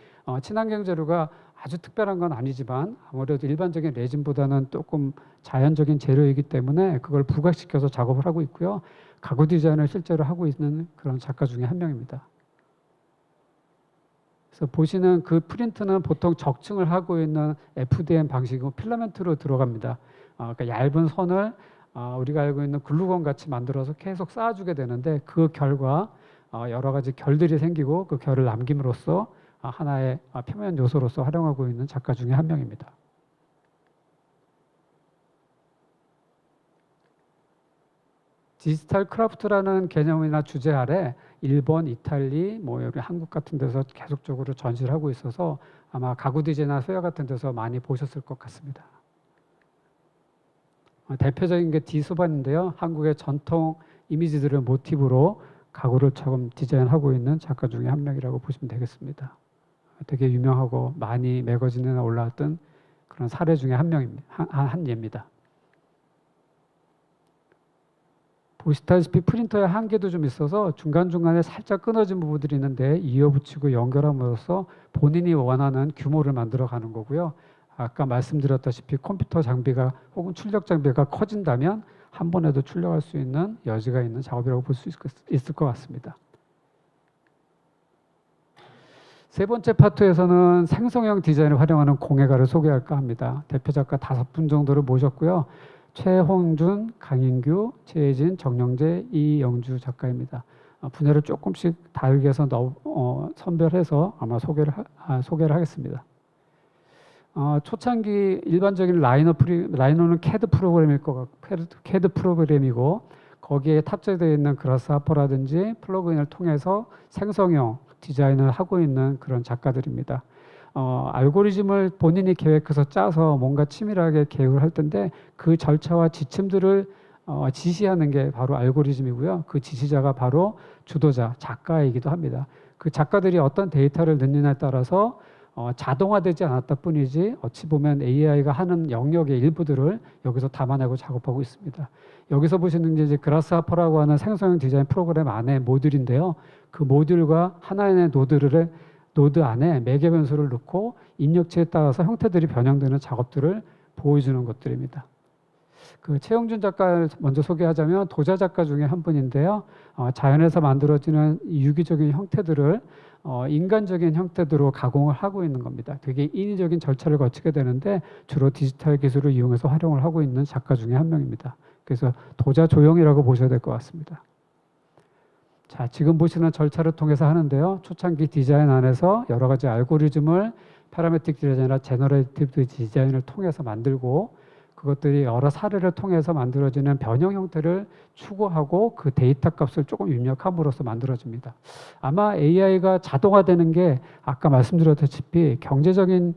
친환경 재료가 아주 특별한 건 아니지만 아무래도 일반적인 레진보다는 조금 자연적인 재료이기 때문에 그걸 부각시켜서 작업을 하고 있고요. 가구 디자인을 실제로 하고 있는 그런 작가 중에 한 명입니다. 그래서 보시는 그 프린트는 보통 적층을 하고 있는 FDM 방식이고 필라멘트로 들어갑니다. 그러니까 얇은 선을 우리가 알고 있는 글루건 같이 만들어서 계속 쌓아주게 되는데 그 결과 여러 가지 결들이 생기고 그 결을 남김으로써 하나의 표면 요소로서 활용하고 있는 작가 중에 한 명입니다. 디지털 크라프트라는 개념이나 주제 아래 일본, 이탈리, 뭐 여기 한국 같은 데서 계속적으로 전시를 하고 있어서 아마 가구 디자인이나 소야 같은 데서 많이 보셨을 것 같습니다. 대표적인 게 디소반인데요. 한국의 전통 이미지들을 모티브로 가구를 조금 디자인하고 있는 작가 중에 한 명이라고 보시면 되겠습니다. 되게 유명하고 많이 매거진에 올라왔던 그런 사례 중에 한 명입니다. 한 예입니다. 보시다시피 프린터의 한계도 좀 있어서 중간중간에 살짝 끊어진 부분들이 있는데 이어붙이고 연결함으로써 본인이 원하는 규모를 만들어 가는 거고요. 아까 말씀드렸다시피 컴퓨터 장비가 혹은 출력 장비가 커진다면 한 번에도 출력할 수 있는 여지가 있는 작업이라고 볼 수 있을 것 같습니다. 세 번째 파트에서는 생성형 디자인을 활용하는 공예가를 소개할까 합니다. 대표 작가 5분 정도를 모셨고요. 최홍준, 강인규, 최혜진, 정영재, 이영주 작가입니다. 분야를 조금씩 다르게 해서 선별해서 아마 소개를 하겠습니다. 초창기 일반적인 라이너는 CAD 프로그램이고 거기에 탑재되어 있는 그라스하퍼라든지 플러그인을 통해서 생성형 디자인을 하고 있는 그런 작가들입니다. 알고리즘을 본인이 계획해서 짜서 뭔가 치밀하게 계획을 할 텐데 그 절차와 지침들을 지시하는 게 바로 알고리즘이고요. 그 지시자가 바로 주도자, 작가이기도 합니다. 그 작가들이 어떤 데이터를 넣느냐에 따라서 자동화되지 않았다 뿐이지 어찌 보면 AI가 하는 영역의 일부들을 여기서 담아내고 작업하고 있습니다. 여기서 보시는 게 이제 그라스하퍼라고 하는 생성형 디자인 프로그램 안에 모듈인데요. 그 모듈과 하나의 노드 안에 매개 변수를 넣고 입력체에 따라서 형태들이 변형되는 작업들을 보여주는 것들입니다. 그 최영준 작가를 먼저 소개하자면 도자 작가 중에 한 분인데요. 자연에서 만들어지는 유기적인 형태들을 인간적인 형태로 가공을 하고 있는 겁니다. 되게 인위적인 절차를 거치게 되는데 주로 디지털 기술을 이용해서 활용을 하고 있는 작가 중에 한 명입니다. 그래서 도자 조형이라고 보셔야 될 것 같습니다. 자, 지금 보시는 절차를 통해서 하는데요. 초창기 디자인 안에서 여러 가지 알고리즘을 파라메틱 디자인이나 제너레이티브 디자인을 통해서 만들고 그것들이 여러 사례를 통해서 만들어지는 변형 형태를 추구하고 그 데이터 값을 조금 입력함으로써 만들어집니다. 아마 AI가 자동화되는 게 아까 말씀드렸다시피 경제적인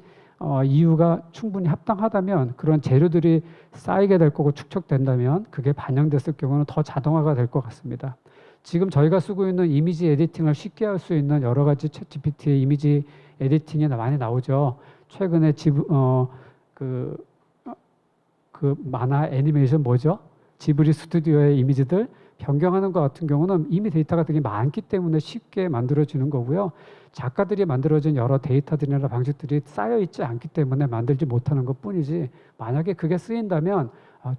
이유가 충분히 합당하다면 그런 재료들이 쌓이게 될 거고 축적된다면 그게 반영됐을 경우는 더 자동화가 될 것 같습니다. 지금 저희가 쓰고 있는 이미지 에디팅을 쉽게 할 수 있는 여러 가지 챗 GPT의 이미지 에디팅이 많이 나오죠. 최근에 그 만화 애니메이션 뭐죠? 지브리 스튜디오의 이미지들 변경하는 것 같은 경우는 이미 데이터가 되게 많기 때문에 쉽게 만들어지는 거고요. 작가들이 만들어진 여러 데이터들이나 방식들이 쌓여 있지 않기 때문에 만들지 못하는 것 뿐이지 만약에 그게 쓰인다면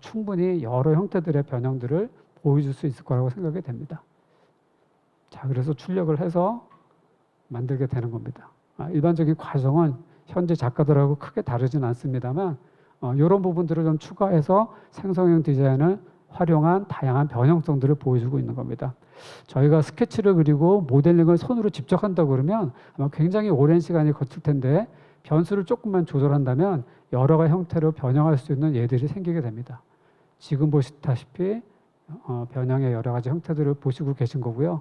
충분히 여러 형태들의 변형들을 보여줄 수 있을 거라고 생각이 됩니다. 자, 그래서 출력을 해서 만들게 되는 겁니다. 일반적인 과정은 현재 작가들하고 크게 다르진 않습니다만 이런 부분들을 좀 추가해서 생성형 디자인을 활용한 다양한 변형성들을 보여주고 있는 겁니다. 저희가 스케치를 그리고 모델링을 손으로 직접 한다고 그러면 아마 굉장히 오랜 시간이 거칠 텐데 변수를 조금만 조절한다면 여러 가지 형태로 변형할 수 있는 예들이 생기게 됩니다. 지금 보시다시피 변형의 여러 가지 형태들을 보시고 계신 거고요.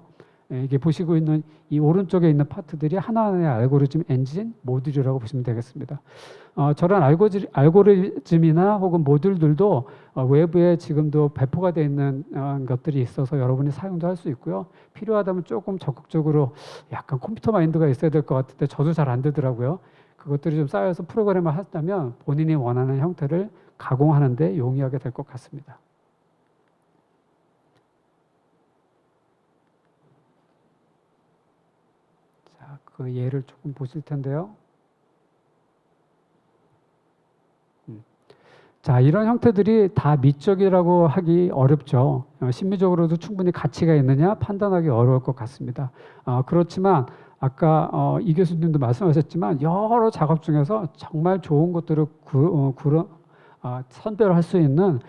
이게 보시고 있는 이 오른쪽에 있는 파트들이 하나하나의 알고리즘 엔진 모듈이라고 보시면 되겠습니다. 저런 알고리즘이나 혹은 모듈들도 외부에 지금도 배포가 되어 있는 것들이 있어서 여러분이 사용도 할 수 있고요. 필요하다면 조금 적극적으로 약간 컴퓨터 마인드가 있어야 될 것 같은데 저도 잘 안 되더라고요. 그것들이 좀 쌓여서 프로그램을 한다면 본인이 원하는 형태를 가공하는 데 용이하게 될 것 같습니다. 그 예를 조금 보실 텐데요. 자, 이런 형태들이 다 미적이라고 하기 어렵죠. 심미적으로도 충분히 가치가 있느냐 판단하기 어려울 것 같습니다. 그렇지만 아까 이 교수님도 말씀하셨지만 여러 작업 중에서 정말 좋은 것들을 선별할 수 있는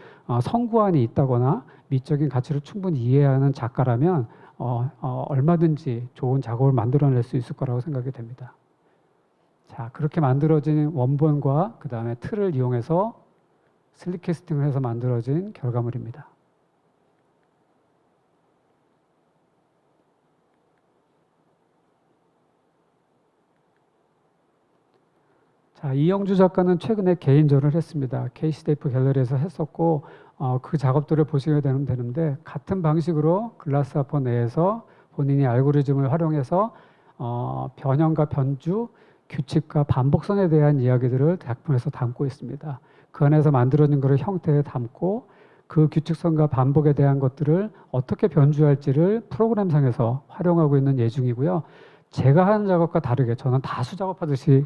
선구안이 있다거나 미적인 가치를 충분히 이해하는 작가라면 얼마든지 좋은 작업을 만들어낼 수 있을 거라고 생각이 됩니다. 자, 그렇게 만들어진 원본과 그 다음에 틀을 이용해서 슬립 캐스팅을 해서 만들어진 결과물입니다. 자, 이영주 작가는 최근에 개인전을 했습니다. KCDF 갤러리에서 했었고 그 작업들을 보시게 되는데 같은 방식으로 글라스하퍼 내에서 본인이 알고리즘을 활용해서 변형과 변주, 규칙과 반복성에 대한 이야기들을 작품에서 담고 있습니다. 그 안에서 만들어진 것을 형태에 담고 그 규칙성과 반복에 대한 것들을 어떻게 변주할지를 프로그램상에서 활용하고 있는 예중이고요. 제가 하는 작업과 다르게 저는 다수 작업하듯이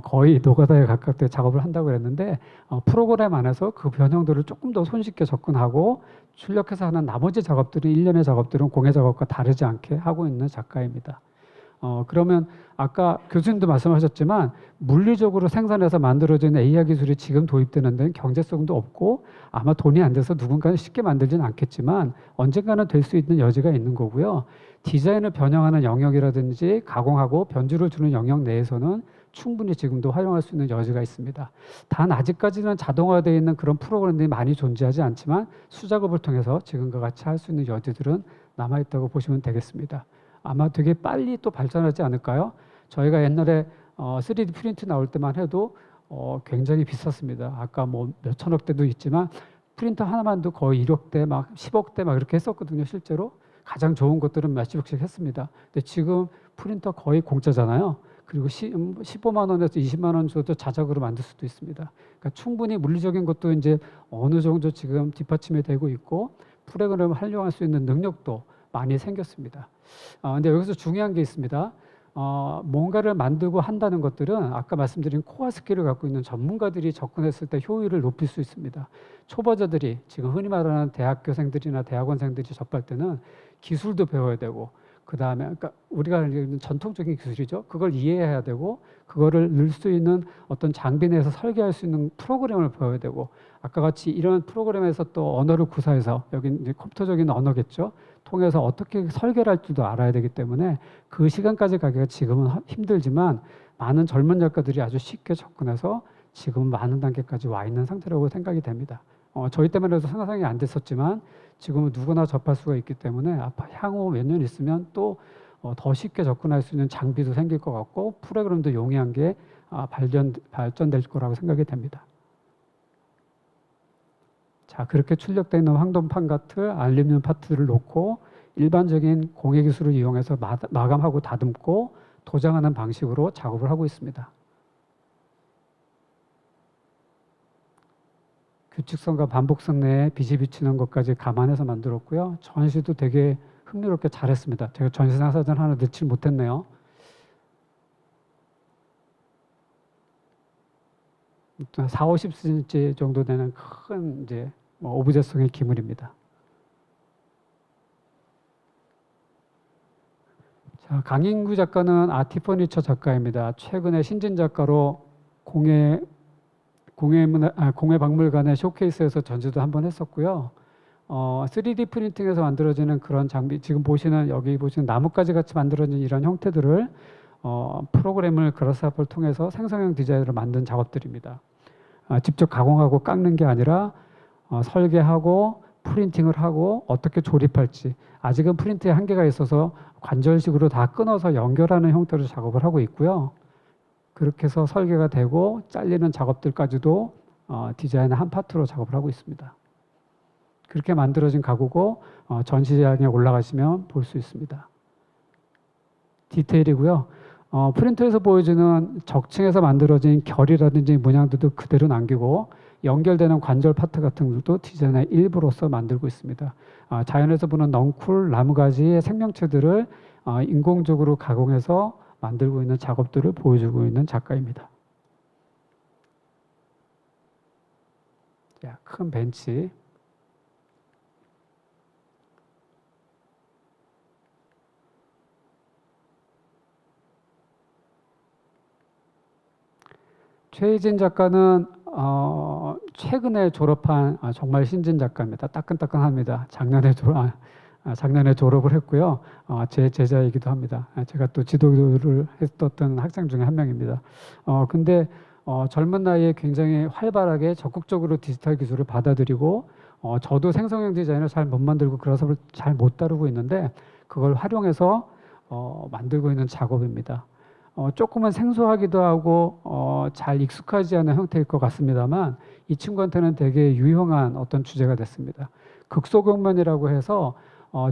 거의 노가다에 가깝게 작업을 한다고 했는데 프로그램 안에서 그 변형들을 조금 더 손쉽게 접근하고 출력해서 하는 나머지 작업들은 일련의 작업들은 공예 작업과 다르지 않게 하고 있는 작가입니다. 그러면 아까 교수님도 말씀하셨지만 물리적으로 생산해서 만들어진 AR 기술이 지금 도입되는 데는 경제성도 없고 아마 돈이 안 돼서 누군가는 쉽게 만들지는 않겠지만 언젠가는 될 수 있는 여지가 있는 거고요. 디자인을 변형하는 영역이라든지 가공하고 변주를 주는 영역 내에서는 충분히 지금도 활용할 수 있는 여지가 있습니다. 단 아직까지는 자동화되어 있는 그런 프로그램들이 많이 존재하지 않지만 수작업을 통해서 지금과 같이 할 수 있는 여지들은 남아있다고 보시면 되겠습니다. 아마 되게 빨리 또 발전하지 않을까요? 저희가 옛날에 3D 프린트 나올 때만 해도 굉장히 비쌌습니다. 아까 뭐 몇천억 대도 있지만 프린터 하나만도 거의 1억 대, 막 10억 대 막 이렇게 했었거든요. 실제로 가장 좋은 것들은 몇십억씩 했습니다. 근데 지금 프린터 거의 공짜잖아요. 그리고 15만 원에서 20만 원 줘도 자작으로 만들 수도 있습니다. 그러니까 충분히 물리적인 것도 이제 어느 정도 지금 뒷받침이 되고 있고 프로그램을 활용할 수 있는 능력도 많이 생겼습니다. 근데 여기서 중요한 게 있습니다. 뭔가를 만들고 한다는 것들은 아까 말씀드린 코어 스킬을 갖고 있는 전문가들이 접근했을 때 효율을 높일 수 있습니다. 초보자들이 지금 흔히 말하는 대학교생들이나 대학원생들이 접할 때는 기술도 배워야 되고 그 다음에 그러니까 우리가 알는 전통적인 기술이죠. 그걸 이해해야 되고 그거를 넣을 수 있는 어떤 장비 내에서 설계할 수 있는 프로그램을 배워야 되고 아까 같이 이런 프로그램에서 또 언어를 구사해서 여기 이제 컴퓨터적인 언어겠죠. 통해서 어떻게 설계를 할지도 알아야 되기 때문에 그 시간까지 가기가 지금은 힘들지만 많은 젊은 작가들이 아주 쉽게 접근해서 지금 많은 단계까지 와 있는 상태라고 생각이 됩니다. 저희 때만 해도 상상이 안 됐었지만 지금은 누구나 접할 수가 있기 때문에 향후 몇 년 있으면 또 더 쉽게 접근할 수 있는 장비도 생길 것 같고 프로그램도 용이한 게 발전될 거라고 생각이 됩니다. 자, 그렇게 출력되어 있는 황동판 같은 알루미늄 파트를 놓고 일반적인 공예 기술을 이용해서 마감하고 다듬고 도장하는 방식으로 작업을 하고 있습니다. 규칙성과 반복성 내에 빛이 비치는 것까지 감안해서 만들었고요. 전시도 되게 흥미롭게 잘했습니다. 제가 전시상 사진 하나 넣지 못했네요. 4, 50cm 정도 되는 큰 이제 오브제성의 기물입니다. 자, 강인구 작가는 아티퍼니처 작가입니다. 최근에 신진 작가로 공예박물관의 쇼케이스에서 전시도 한번 했었고요. 3D 프린팅에서 만들어지는 그런 장비, 지금 보시는 여기 보시는 나뭇가지 같이 만들어진 이런 형태들을 프로그램을 그라스하퍼를 통해서 생성형 디자인으로 만든 작업들입니다. 직접 가공하고 깎는 게 아니라 설계하고 프린팅을 하고 어떻게 조립할지 아직은 프린트에 한계가 있어서 관절식으로 다 끊어서 연결하는 형태로 작업을 하고 있고요. 그렇게 해서 설계가 되고 잘리는 작업들까지도 디자인의 한 파트로 작업을 하고 있습니다. 그렇게 만들어진 가구고 전시장에 올라가시면 볼 수 있습니다. 디테일이고요. 프린터에서 보여주는 적층에서 만들어진 결이라든지 문양들도 그대로 남기고 연결되는 관절 파트 같은 것도 디자인의 일부로서 만들고 있습니다. 자연에서 보는 넝쿨, 나무가지의 생명체들을 인공적으로 가공해서 만들고 있는 작업들을 보여주고 있는 작가입니다. 자, 큰 벤치. 최희진 작가는 최근에 졸업한 정말 신진 작가입니다. 따끈따끈합니다. 작년에 졸업을 했고요. 제 제자이기도 합니다. 제가 또 지도를 했었던 학생 중에 한 명입니다. 근데 젊은 나이에 굉장히 활발하게 적극적으로 디지털 기술을 받아들이고 저도 생성형 디자인을 잘 못 만들고 그래서 잘 못 다루고 있는데 그걸 활용해서 만들고 있는 작업입니다. 조금은 생소하기도 하고 잘 익숙하지 않은 형태일 것 같습니다만 이 친구한테는 되게 유용한 어떤 주제가 됐습니다. 극소경면이라고 해서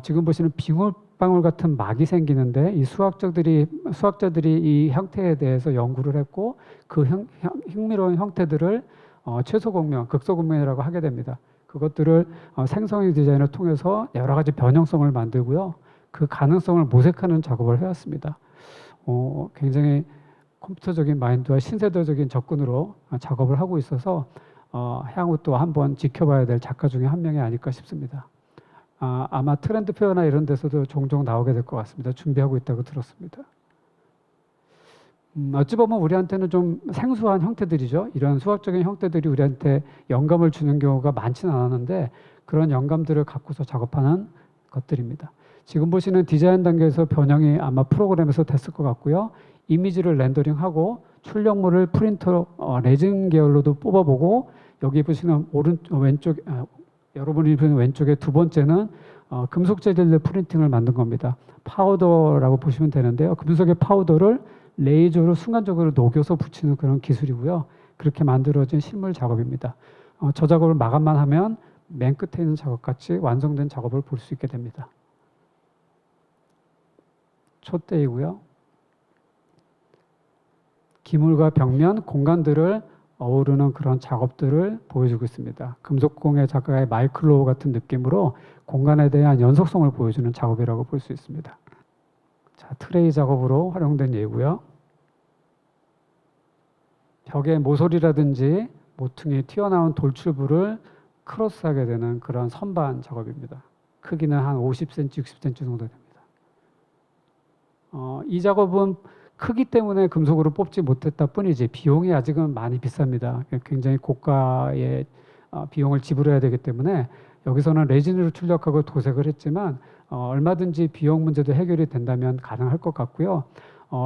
지금 보시는 빙울방울 같은 막이 생기는데 이 수학자들이 이 형태에 대해서 연구를 했고 그 흥미로운 형태들을 최소공면, 극소공면이라고 하게 됩니다. 그것들을 생성형 디자인을 통해서 여러 가지 변형성을 만들고요. 그 가능성을 모색하는 작업을 해왔습니다. 굉장히 컴퓨터적인 마인드와 신세대적인 접근으로 작업을 하고 있어서 향후 또 한번 지켜봐야 될 작가 중에 한 명이 아닐까 싶습니다. 아마 트렌드 페어나 이런 데서도 종종 나오게 될 것 같습니다. 준비하고 있다고 들었습니다. 어찌 보면 우리한테는 좀 생소한 형태들이죠. 이런 수학적인 형태들이 우리한테 영감을 주는 경우가 많지는 않았는데 그런 영감들을 갖고서 작업하는 것들입니다. 지금 보시는 디자인 단계에서 변형이 아마 프로그램에서 됐을 것 같고요. 이미지를 렌더링하고 출력물을 프린터 레진 계열로도 뽑아보고 여기 보시는 여러분이 보시는 왼쪽에 두 번째는 금속 재질의 프린팅을 만든 겁니다. 파우더라고 보시면 되는데요. 금속의 파우더를 레이저로 순간적으로 녹여서 붙이는 그런 기술이고요. 그렇게 만들어진 실물 작업입니다. 저 작업을 마감만 하면 맨 끝에 있는 작업같이 완성된 작업을 볼 수 있게 됩니다. 촛대이고요. 기물과 벽면, 공간들을 어우르는 그런 작업들을 보여주고 있습니다. 금속공예 작가의 마이클로우 같은 느낌으로 공간에 대한 연속성을 보여주는 작업이라고 볼 수 있습니다. 자, 트레이 작업으로 활용된 예고요. 벽에 모서리라든지 모퉁이 튀어나온 돌출부를 크로스하게 되는 그런 선반 작업입니다. 크기는 한 50cm, 60cm 정도 됩니다. 이 작업은 크기 때문에 금속으로 뽑지 못했다 뿐이지 비용이 아직은 많이 비쌉니다. 굉장히 고가의 비용을 지불해야 되기 때문에 여기서는 레진으로 출력하고 도색을 했지만 얼마든지 비용 문제도 해결이 된다면 가능할 것 같고요.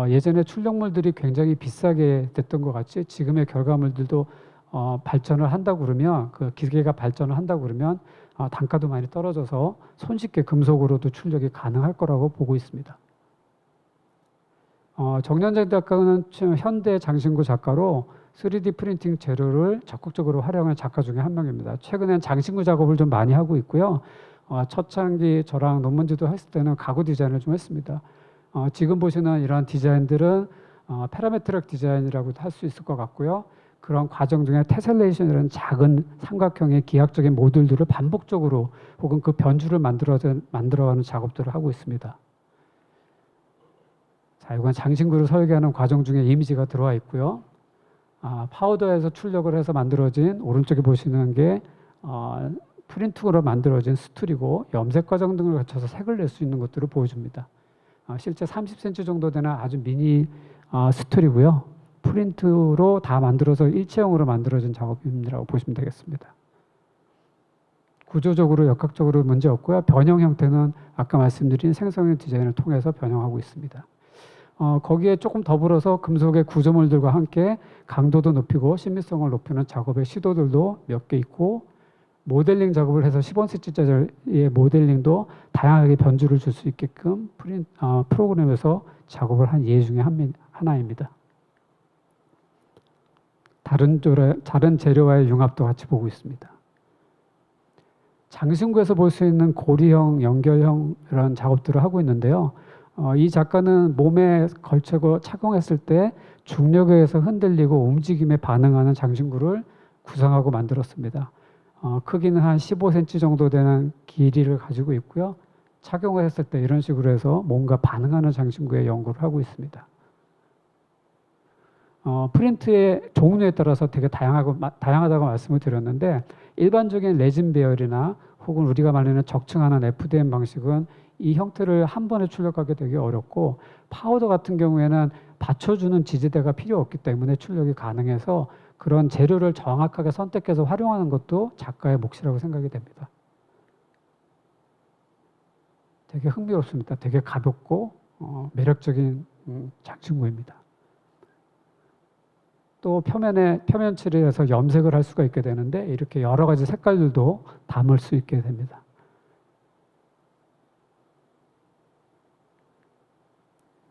예전에 출력물들이 굉장히 비싸게 됐던 것 같이 지금의 결과물들도 발전을 한다고 그러면 그 기계가 발전을 한다고 그러면 단가도 많이 떨어져서 손쉽게 금속으로도 출력이 가능할 거라고 보고 있습니다. 정년장 작가는 현대 장신구 작가로 3D 프린팅 재료를 적극적으로 활용한 작가 중에 한 명입니다. 최근엔 장신구 작업을 좀 많이 하고 있고요. 초창기 저랑 논문지도 했을 때는 가구 디자인을 좀 했습니다. 지금 보시는 이런 디자인들은 파라메트릭 디자인이라고도 할 수 있을 것 같고요. 그런 과정 중에 테셀레이션이라는 작은 삼각형의 기하학적인 모듈들을 반복적으로 혹은 그 변주를 만들어가는 작업들을 하고 있습니다. 자, 이건 장신구를 설계하는 과정 중에 이미지가 들어와 있고요. 파우더에서 출력을 해서 만들어진 오른쪽에 보시는 게 프린팅으로 만들어진 스툴이고 염색 과정 등을 거쳐서 색을 낼 수 있는 것들을 보여줍니다. 실제 30cm 정도 되는 아주 미니 스툴이고요. 프린트로 다 만들어서 일체형으로 만들어진 작업이라고 보시면 되겠습니다. 구조적으로 역학적으로 문제 없고요. 변형 형태는 아까 말씀드린 생성형 디자인을 통해서 변형하고 있습니다. 거기에 조금 더불어서 금속의 구조물들과 함께 강도도 높이고 신미성을 높이는 작업의 시도들도 몇 개 있고 모델링 작업을 해서 10cm짜리의 모델링도 다양하게 변주를 줄 수 있게끔 프로그램에서 작업을 한 예 중에 하나입니다. 다른 재료와의 융합도 같이 보고 있습니다. 장신구에서 볼 수 있는 고리형, 연결형 이런 작업들을 하고 있는데요. 이 작가는 몸에 걸치고 착용했을 때 중력에 의해서 흔들리고 움직임에 반응하는 장신구를 구성하고 만들었습니다. 크기는 한 15cm 정도 되는 길이를 가지고 있고요. 착용을 했을 때 이런 식으로 해서 뭔가 반응하는 장신구의 연구를 하고 있습니다. 프린트의 종류에 따라서 되게 다양하다고 말씀을 드렸는데 일반적인 레진 배열이나 혹은 우리가 말하는 적층하는 FDM 방식은 이 형태를 한 번에 출력하기 되게 어렵고 파우더 같은 경우에는 받쳐주는 지지대가 필요 없기 때문에 출력이 가능해서 그런 재료를 정확하게 선택해서 활용하는 것도 작가의 몫이라고 생각이 됩니다. 되게 흥미롭습니다. 되게 가볍고 매력적인 장신구입니다. 또 표면 칠해서 염색을 할 수가 있게 되는데 이렇게 여러 가지 색깔들도 담을 수 있게 됩니다.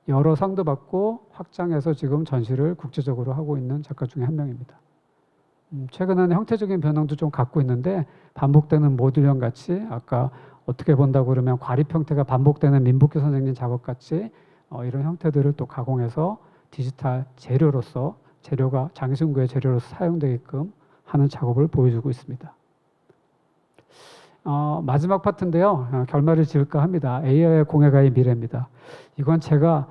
여러 상도 받고 확장해서 지금 전시를 국제적으로 하고 있는 작가 중에 한 명입니다. 최근에는 형태적인 변형도 좀 갖고 있는데 반복되는 모듈형 같이 아까 어떻게 본다고 그러면 과립 형태가 반복되는 민복규 선생님 작업 같이 이런 형태들을 또 가공해서 디지털 재료로서 재료가 장신구의 재료로서 사용되게끔 하는 작업을 보여주고 있습니다. 마지막 파트인데요. 결말을 지을까 합니다. AI의 공예가의 미래입니다. 이건 제가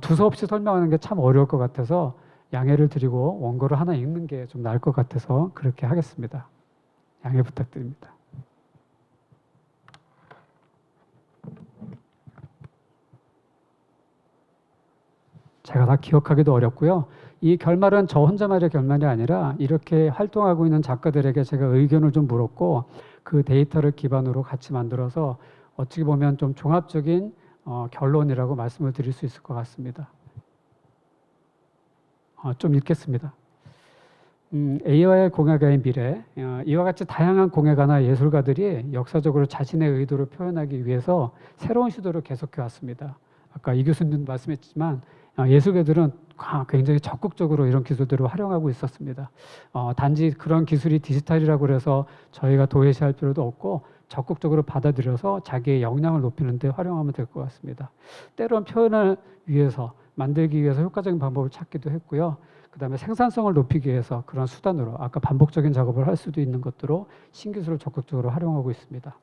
두서없이 설명하는 게 참 어려울 것 같아서 양해를 드리고 원고를 하나 읽는 게 좀 나을 것 같아서 그렇게 하겠습니다. 양해 부탁드립니다. 제가 다 기억하기도 어렵고요. 이 결말은 저 혼자만의 결말이 아니라 이렇게 활동하고 있는 작가들에게 제가 의견을 좀 물었고 그 데이터를 기반으로 같이 만들어서 어떻게 보면 좀 종합적인 결론이라고 말씀을 드릴 수 있을 것 같습니다. 좀 읽겠습니다. AI의 공예가의 미래. 이와 같이 다양한 공예가나 예술가들이 역사적으로 자신의 의도를 표현하기 위해서 새로운 시도를 계속해 왔습니다. 아까 이 교수님도 말씀했지만 예술가들은 굉장히 적극적으로 이런 기술들을 활용하고 있었습니다. 단지 그런 기술이 디지털이라고 해서 저희가 도외시할 필요도 없고 적극적으로 받아들여서 자기의 역량을 높이는 데 활용하면 될 것 같습니다. 때론 표현을 위해서 만들기 위해서 효과적인 방법을 찾기도 했고요. 그 다음에 생산성을 높이기 위해서 그런 수단으로 아까 반복적인 작업을 할 수도 있는 것들로 신기술을 적극적으로 활용하고 있습니다.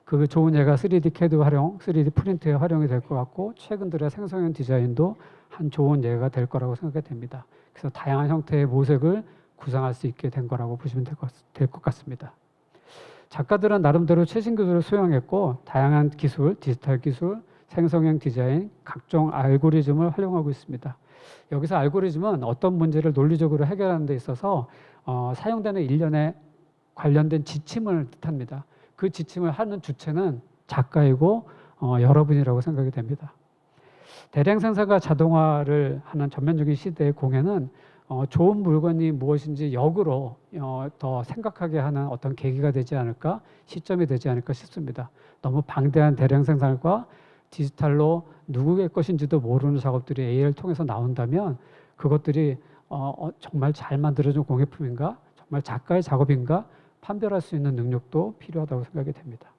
그 좋은 예가 3D CAD 활용, 3D 프린트의 활용이 될 것 같고 최근 들의 생성형 디자인도 한 좋은 예가 될 거라고 생각이 됩니다. 그래서 다양한 형태의 모색을 구상할 수 있게 된 거라고 보시면 될 것 같습니다. 작가들은 나름대로 최신 기술을 수용했고 다양한 기술, 디지털 기술, 생성형 디자인, 각종 알고리즘을 활용하고 있습니다. 여기서 알고리즘은 어떤 문제를 논리적으로 해결하는 데 있어서 사용되는 일련의 관련된 지침을 뜻합니다. 그 지침을 하는 주체는 작가이고 여러분이라고 생각이 됩니다. 대량 생산과 자동화를 하는 전면적인 시대의 공예는 좋은 물건이 무엇인지 역으로 더 생각하게 하는 어떤 계기가 되지 않을까, 시점이 되지 않을까 싶습니다. 너무 방대한 대량 생산과 디지털로 누구의 것인지도 모르는 작업들이 AI를 통해서 나온다면 그것들이 정말 잘 만들어진 공예품인가, 정말 작가의 작업인가 판별할 수 있는 능력도 필요하다고 생각이 됩니다.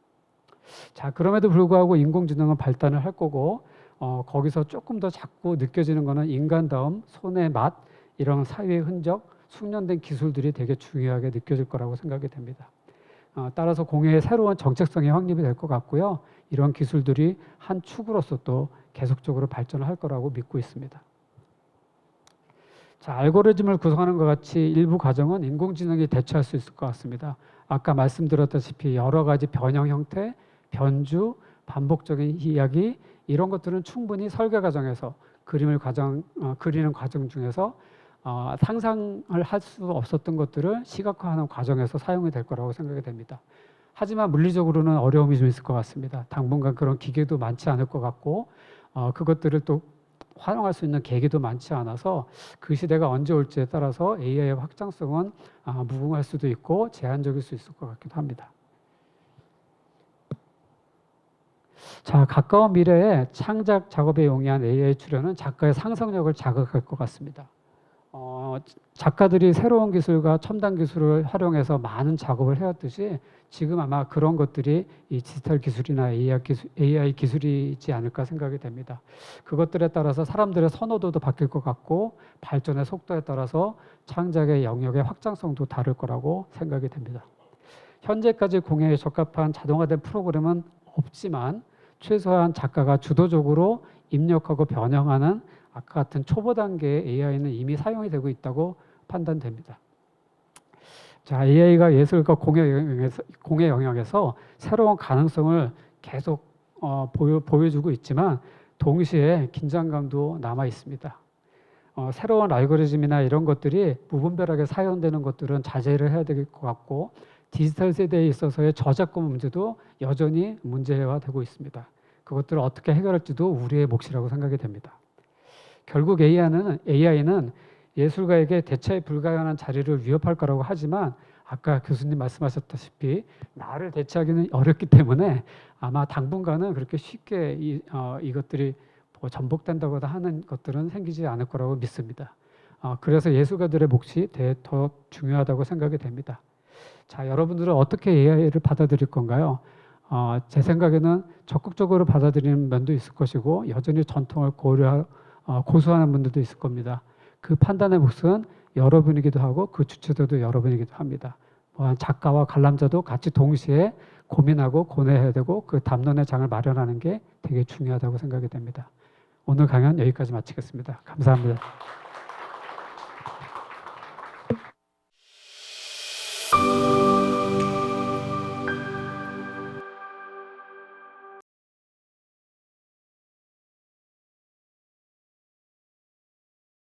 자, 그럼에도 불구하고 인공지능은 발달을 할 거고 거기서 조금 더 자꾸 느껴지는 거는 인간다움, 손의 맛, 이런 사회의 흔적, 숙련된 기술들이 되게 중요하게 느껴질 거라고 생각이 됩니다. 따라서 공예의 새로운 정책성이 확립이 될 것 같고요. 이런 기술들이 한 축으로서 또 계속적으로 발전을 할 거라고 믿고 있습니다. 자, 알고리즘을 구성하는 것 같이 일부 과정은 인공지능이 대처할 수 있을 것 같습니다. 아까 말씀드렸다시피 여러 가지 변형 형태, 변주, 반복적인 이야기 이런 것들은 충분히 설계 과정에서 그리는 과정 중에서 상상을 할 수 없었던 것들을 시각화하는 과정에서 사용이 될 거라고 생각이 됩니다. 하지만 물리적으로는 어려움이 좀 있을 것 같습니다. 당분간 그런 기계도 많지 않을 것 같고 그것들을 또 활용할 수 있는 계기도 많지 않아서 그 시대가 언제 올지에 따라서 AI의 확장성은 무궁할 수도 있고 제한적일 수 있을 것 같기도 합니다. 자, 가까운 미래에 창작 작업에 용이한 AI 출현은 작가의 상상력을 자극할 것 같습니다. 작가들이 새로운 기술과 첨단 기술을 활용해서 많은 작업을 해왔듯이 지금 아마 그런 것들이 이 디지털 기술이나 AI 기술이지 않을까 생각이 됩니다. 그것들에 따라서 사람들의 선호도도 바뀔 것 같고 발전의 속도에 따라서 창작의 영역의 확장성도 다를 거라고 생각이 됩니다. 현재까지 공예에 적합한 자동화된 프로그램은 없지만 최소한 작가가 주도적으로 입력하고 변형하는 아까 같은 초보 단계의 AI는 이미 사용이 되고 있다고 판단됩니다. 자, AI가 예술과 공예 영역에서 새로운 가능성을 계속 보여주고 있지만 동시에 긴장감도 남아 있습니다. 새로운 알고리즘이나 이런 것들이 무분별하게 사용되는 것들은 자제를 해야 될 것 같고 디지털 세대에 있어서의 저작권 문제도 여전히 문제화되고 있습니다. 그것들을 어떻게 해결할지도 우리의 몫이라고 생각이 됩니다. 결국 AI는 예술가에게 대체 불가능한 자리를 위협할 거라고 하지만 아까 교수님 말씀하셨다시피 나를 대체하기는 어렵기 때문에 아마 당분간은 그렇게 쉽게 이것들이 뭐 전복된다거나 하는 것들은 생기지 않을 거라고 믿습니다. 그래서 예술가들의 몫이 더 중요하다고 생각이 됩니다. 자, 여러분들은 어떻게 AI를 받아들일 건가요? 제 생각에는 적극적으로 받아들이는 면도 있을 것이고 여전히 전통을 고수하는 분들도 있을 겁니다. 그 판단의 몫은 여러분이기도 하고 그 주체자도 여러분이기도 합니다. 작가와 관람자도 같이 동시에 고민하고 고뇌해야 되고 그 담론의 장을 마련하는 게 되게 중요하다고 생각이 됩니다. 오늘 강연 여기까지 마치겠습니다. 감사합니다.